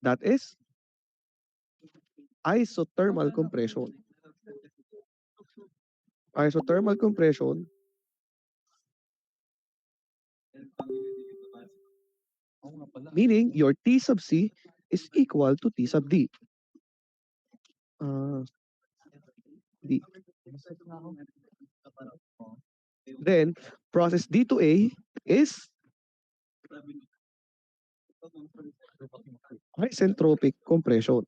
That is isothermal compression. Isothermal compression meaning your T sub C is equal to T sub D. D. Then, process D to A is isentropic compression.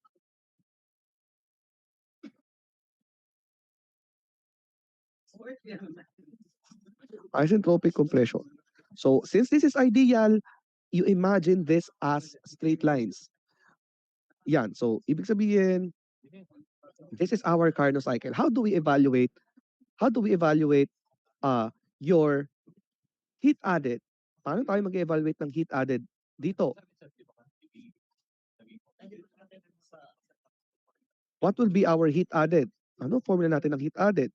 Isentropic compression. So, since this is ideal, you imagine this as straight lines. Yan. So, ibig sabihin, this is our Carnot cycle. How do we evaluate? How do we evaluate your heat added? Paano tayo mag-evaluate ng heat added dito? What will be our heat added? Ano formula natin ng heat added?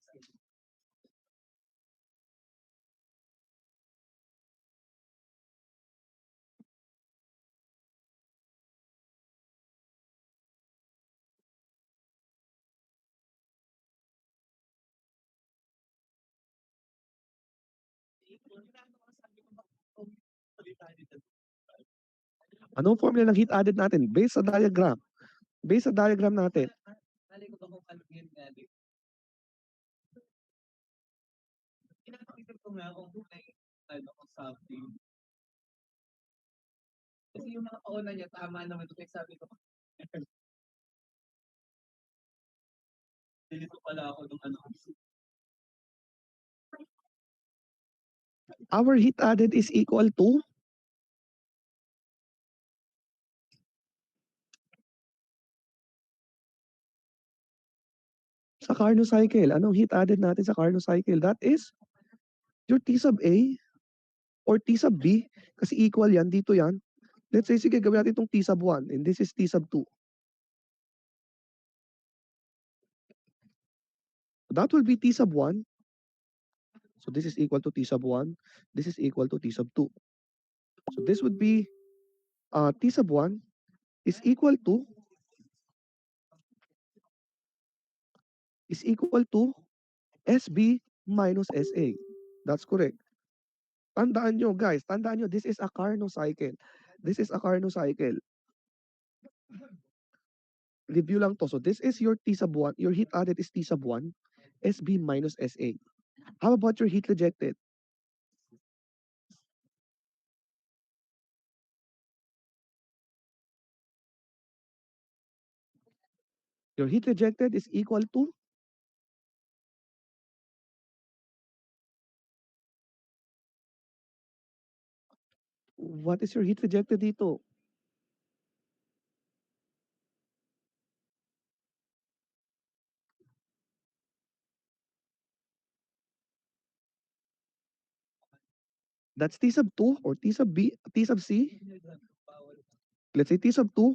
Anong formula ng heat added natin? Based sa diagram. Based sa diagram natin. Pinapakita ko nga kung kung something. Kasi yung mga kauna niya, tama naman ito. Kaya sabi ko, dito pala ako nung ano. Our heat added is equal to sa Carnot cycle. Anong heat added natin sa Carnot cycle? That is your T sub A or T sub B kasi equal yan, dito yan. Let's say, sige, gawin natin itong T sub 1 and this is T sub 2. That will be T sub 1. So this is equal to T sub 1. This is equal to T sub 2. So this would be T sub 1 is equal to SB minus SA. That's correct. Tandaan nyo, guys. Tandaan nyo, this is a Carnot cycle. This is a Carnot cycle. Review lang to. So this is your T sub 1. Your heat added is T sub 1. SB minus SA. How about your heat rejected? Your heat rejected is equal to what is your heat rejected dito? That's T sub 2 or T sub B, T sub C. Let's say T sub 2,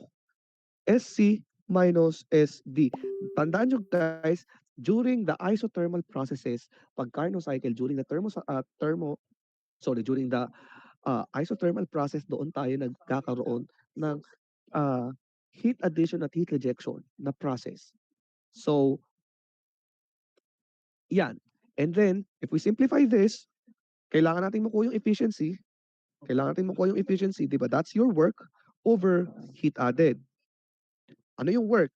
SC minus SD. Tandaan nyo guys, during the isothermal processes, pag Carnot cycle, during the during the isothermal process, doon tayo nagkakaroon ng heat addition at heat rejection na process. So, yan. And then, if we simplify this, kailangan natin makuha yung efficiency. Kailangan natin makuha yung efficiency, di ba? That's your work over heat added. Ano yung work?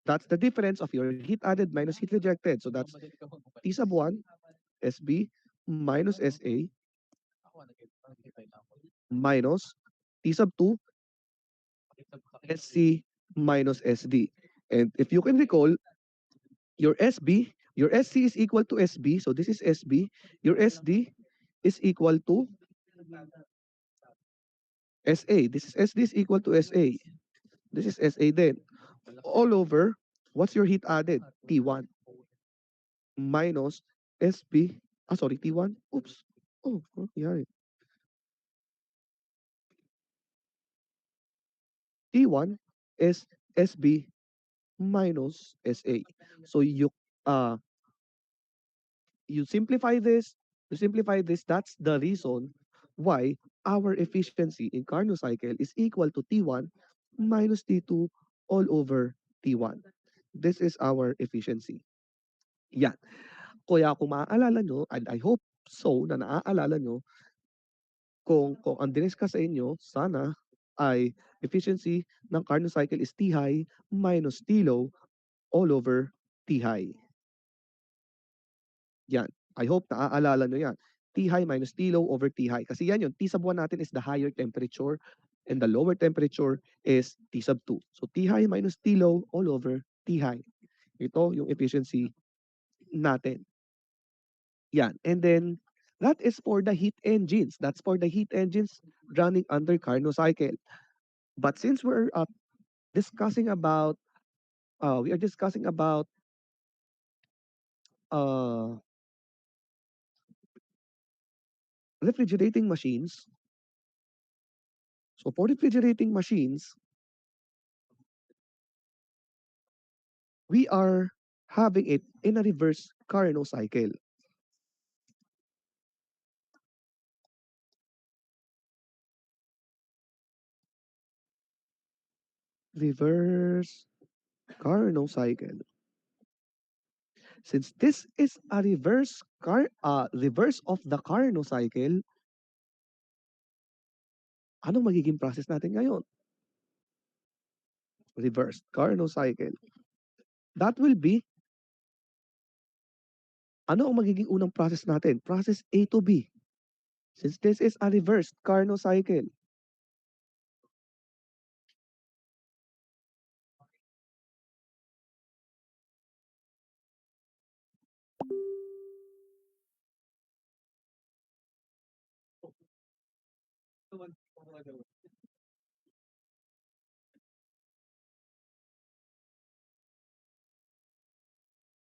That's the difference of your heat added minus heat rejected. So that's T sub 1, SB minus SA minus T sub 2, SC minus SD. And if you can recall, your SC is equal to SB. So this is SB. Your SD is equal to SA. This is SD is equal to SA. This is SA then. All over, what's your heat added? T1 minus SB. Sorry, T1. Oops. Oh, yeah. T1 is SB minus SA. So you simplify this, that's the reason why our efficiency in Carnot cycle is equal to T1 minus T2 all over T1. This is our efficiency. Yan. Kaya kung maaalala nyo, and I hope so na naaalala nyo, kung ang diniscuss sa inyo, sana ay efficiency ng Carnot cycle is T high minus T low all over T high. Yan. I hope naaalala nyo yan. T high minus T low over T high. Kasi yan yun, T sub 1 natin is the higher temperature and the lower temperature is T sub 2. So T high minus T low all over T high. Ito yung efficiency natin. Yan. And then, that is for the heat engines. That's for the heat engines running under Carnot cycle. But since we're discussing about, we are discussing about refrigerating machines. So for refrigerating machines, we are having it in a reverse Carnot cycle. Reverse Carnot cycle. Since this is a reverse of the Carnot cycle, anong magiging process natin ngayon? Reverse Carnot cycle. That will be, ano ang magiging unang process natin? Process A to B. Since this is a reverse Carnot cycle,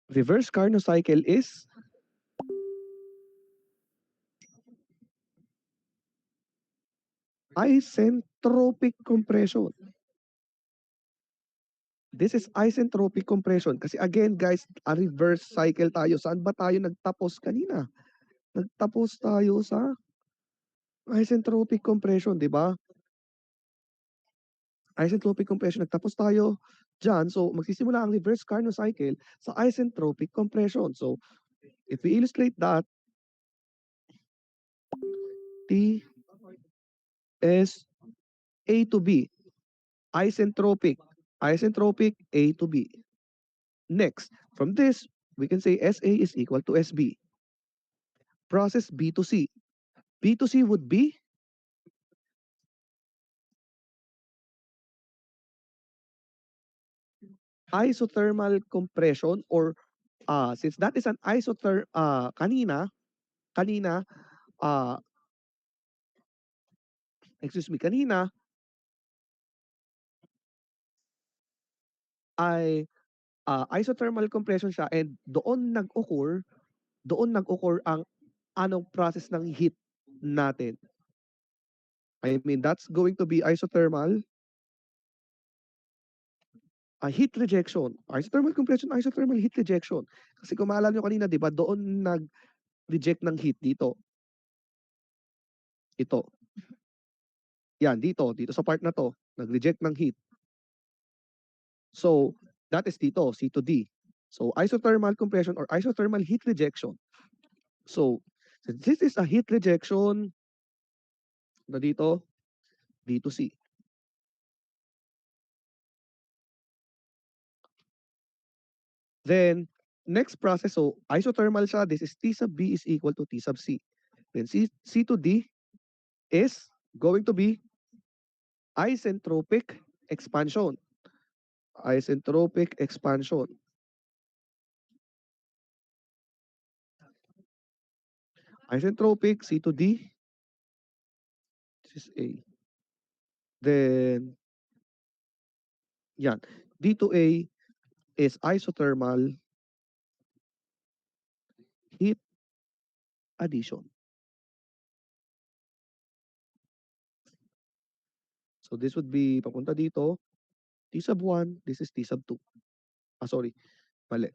reverse Carnot cycle is isentropic compression. This is isentropic compression. Kasi again guys, a reverse cycle tayo. Saan ba tayo nagtapos kanina? Nagtapos tayo sa isentropic compression, di ba? Isentropic compression, nagtapos tayo dyan. So magsisimula ang reverse Carnot cycle sa isentropic compression. So if we illustrate that, T is A to B. Isentropic A to B. Next, from this, we can say SA is equal to SB. Process B to C. B to C would be isothermal compression, or since that is an kanina ay isothermal compression siya, and doon nag-occur ang anong process ng heat natin. I mean, that's going to be isothermal heat rejection. Isothermal compression, isothermal heat rejection. Kasi kung maalala nyo kanina, di ba, doon nag-reject ng heat dito. Ito. Yan, dito sa part na to, nag-reject ng heat. So, that is dito, C to D. So, isothermal compression or isothermal heat rejection. So, since this is a heat rejection na dito, D to C. Then, next process, so isothermal siya, this is T sub B is equal to T sub C. Then C to D is going to be isentropic expansion. Isentropic expansion. Isentropic C to D. This is A. Then, yan. D to A is isothermal heat addition. So this would be papunta dito, T sub 1, this is T sub 2. Sorry, mali.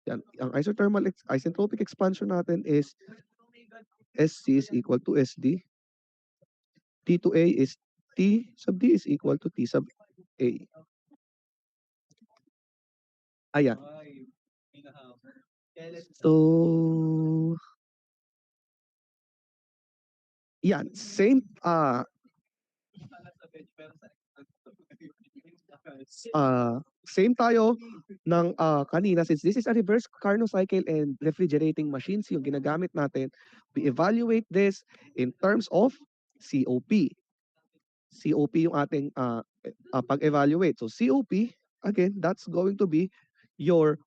Yan. Ang isothermal isentropic expansion natin is SC is equal to SD. T to A is T sub D is equal to T sub A. Ayan. So, yan. Same, Same tayo ng kanina, since this is a reverse Carnot cycle and refrigerating machines yung ginagamit natin, we evaluate this in terms of COP. COP yung ating pag-evaluate. So COP, again, that's going to be your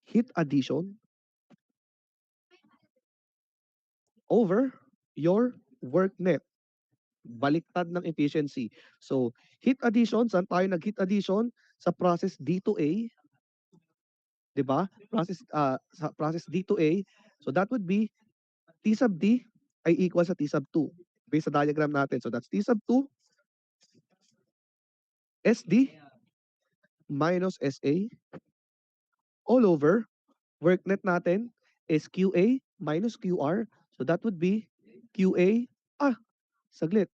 heat addition over your work net. Baliktad ng efficiency. So, heat addition, saan tayo nag-heat addition? Sa process D2A, 'di ba? Sa process D2A. So that would be T sub D ay equal sa T sub 2 based sa diagram natin. So that's T sub 2 SD minus SA all over work net natin is QA minus QR. So that would be QA, saglit.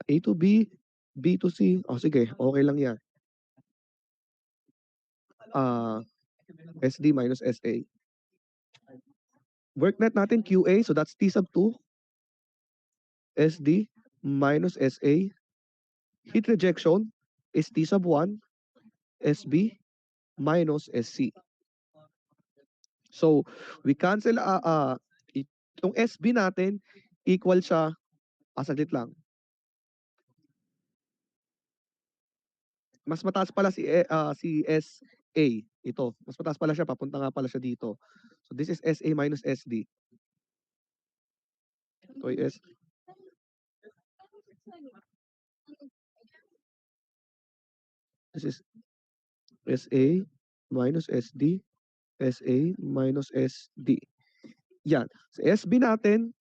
A to B, B to C. Sige, okay lang yan. SD minus SA. Work net natin QA, so that's T sub 2 SD minus SA. Heat rejection is T sub 1 SB minus SC. So, we cancel itong SB natin equal siya, saglit lang. Mas mataas pala si SA. Ito, mas mataas pala siya, papunta nga pala siya dito. So, this is SA minus SD. Ito is this is SA minus SD, SA minus SD. Yan. Sa SB natin,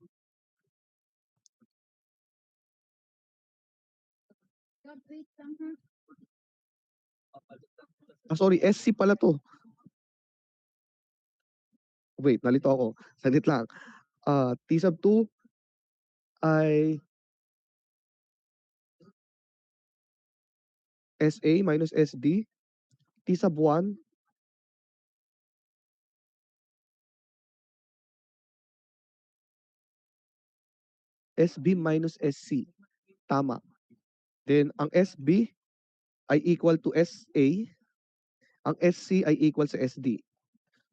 sorry, SC pala to. Wait, nalito ako. Saglit lang. T sub 2 ay SA minus SD. T sub 1 SB minus SC. Tama. Then, ang SB ay equal to SA. Ang SC ay equal sa SD.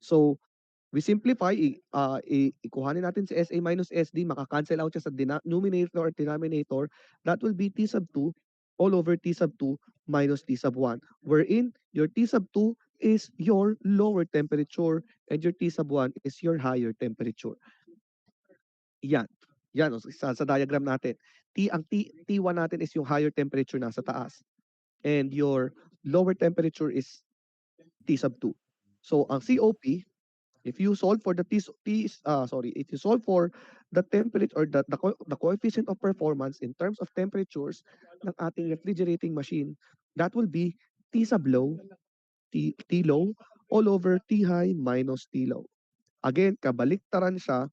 So, we simplify, ikuhanin natin si SA minus SD, maka-cancel out siya sa numerator or denominator. That will be T sub 2 all over T sub 2 minus T sub 1. Wherein, your T sub 2 is your lower temperature and your T sub 1 is your higher temperature. Yan. Yan, sa diagram natin. T1 natin is yung higher temperature nasa taas. And your lower temperature is T sub 2. So, ang COP, if you solve for if you solve for the temperature or the coefficient of performance in terms of temperatures ng ating refrigerating machine, that will be T sub low, T low, all over T high minus T low. Again, kabaliktaran siya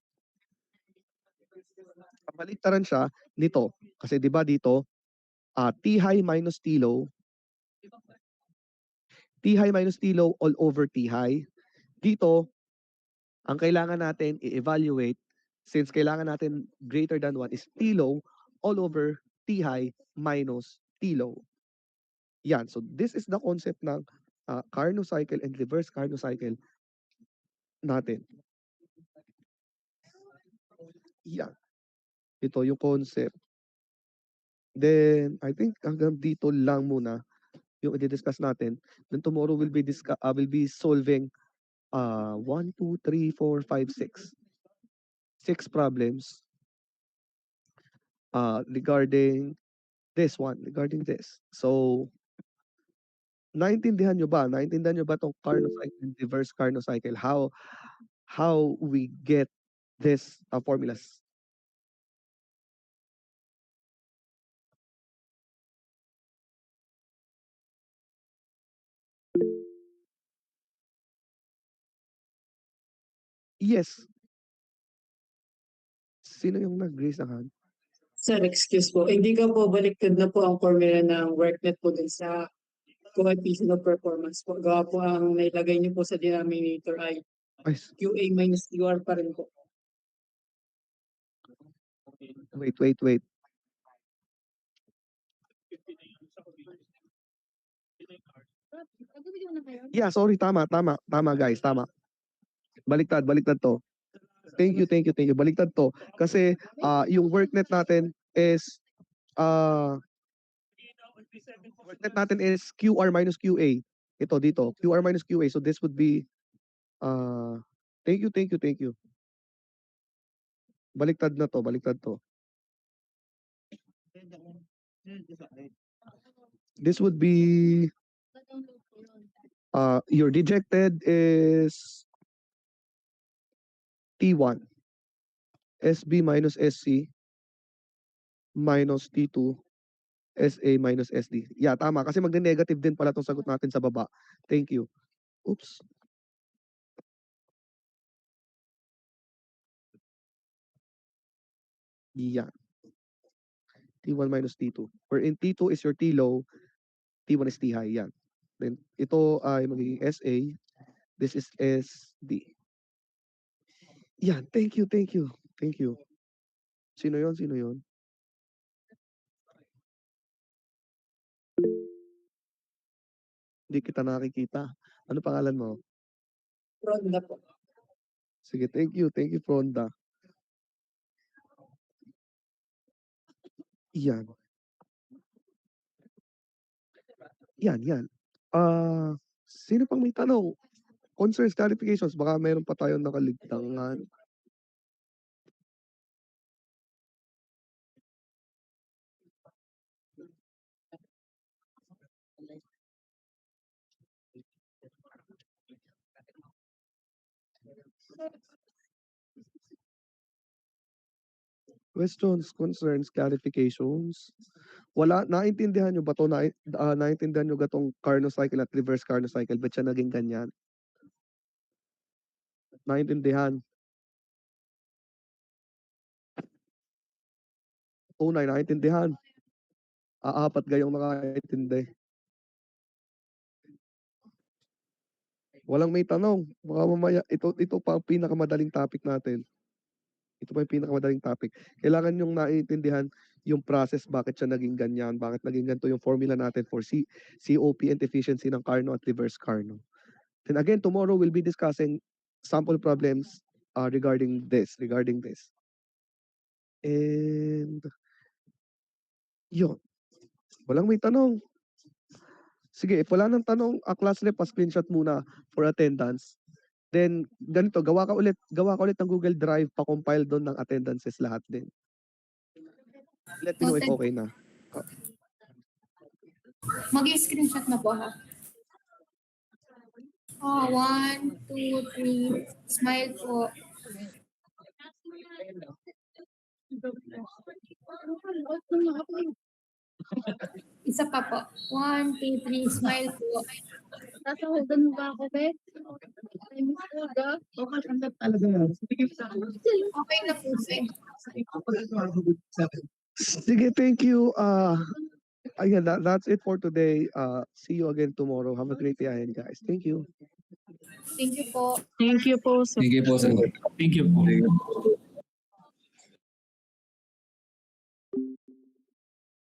nito. Kasi 'di ba dito, T high minus T low all over T high. Dito, ang kailangan natin i-evaluate, since kailangan natin greater than 1 is T low all over T high minus T low. Yan. So this is the concept ng Carnot cycle and reverse Carnot cycle natin. Yan. Ito yung concept. Then, I think hanggang dito lang muna yung i-discuss natin. Then tomorrow will be solving 1, 2, 3, 4, 5, 6. 6 problems regarding this. So, naintindihan nyo ba? Tong Carnot cycle and reverse Carnot cycle? How we get this formulas? Yes. Sino yung nag-raise ng hand? Sir, excuse po. Hindi ka po baliktad na po ang formula ng worknet po dun sa coefficient of performance po. Gawa po ang nailagay niyo po sa denominator ay Ay, QA minus QR pa rin po. wait. Yeah, sorry, tama guys, tama. Baliktad to. Thank you. Baliktad to. Kasi yung worknet natin is QR minus QA. Ito dito, QR minus QA. So this would be thank you. Baliktad to. This would be your dejected is T1, SB minus SC minus T2, SA minus SD. Yeah, tama. Kasi magne-negative din pala itong sagot natin sa baba. Thank you. Oops. Yeah. T1 minus T2. Wherein T2 is your T low, T1 is T high. Yan. Then ito ay magiging SA. This is SD. Yan. Thank you. Sino yon? Hindi kita nakikita. Ano pangalan mo? Ronda po. Sige, thank you, Fronda. Yan. Sino pang may tanong? Concerns, clarifications, baka mayroon pa tayong nakaligtangan. Questions, concerns, clarifications. Wala, naintindihan nyo ba to? Naintindihan nyo gatong Carnot cycle at reverse Carnot cycle? Ba't siya naging ganyan? Naintindihan? Tunay, naintindihan? Apat gayong nakaintindi. Walang may tanong. Baka mamaya, ito pa ang pinakamadaling topic natin. Ito pa yung pinakamadaling topic. Kailangan yung naiintindihan yung process, bakit siya naging ganyan, bakit naging ganito yung formula natin for COP and efficiency ng Carnot at reverse Carnot. Then again, tomorrow we'll be discussing sample problems regarding this. And yun. Walang may tanong. Sige, if wala nang tanong, class rep, screenshot muna for attendance. Then, ganito, gawa ka ulit ng Google Drive, pa-compile doon ng attendances lahat din. Let me know if okay na. Mag-screenshot na po ha. 1, 2, 3. Smile po. Isa pa po. 1, 2, 3. Smile po. Nasa holdan mo ba ako, Beth? I miss ko, ga? Okay na po, sir. Sige, thank you. Again, that's it for today. See you again tomorrow. Have a great day ahead, guys. Thank you. Thank you po. Thank you po, sir. Thank you po, sir. Thank you po.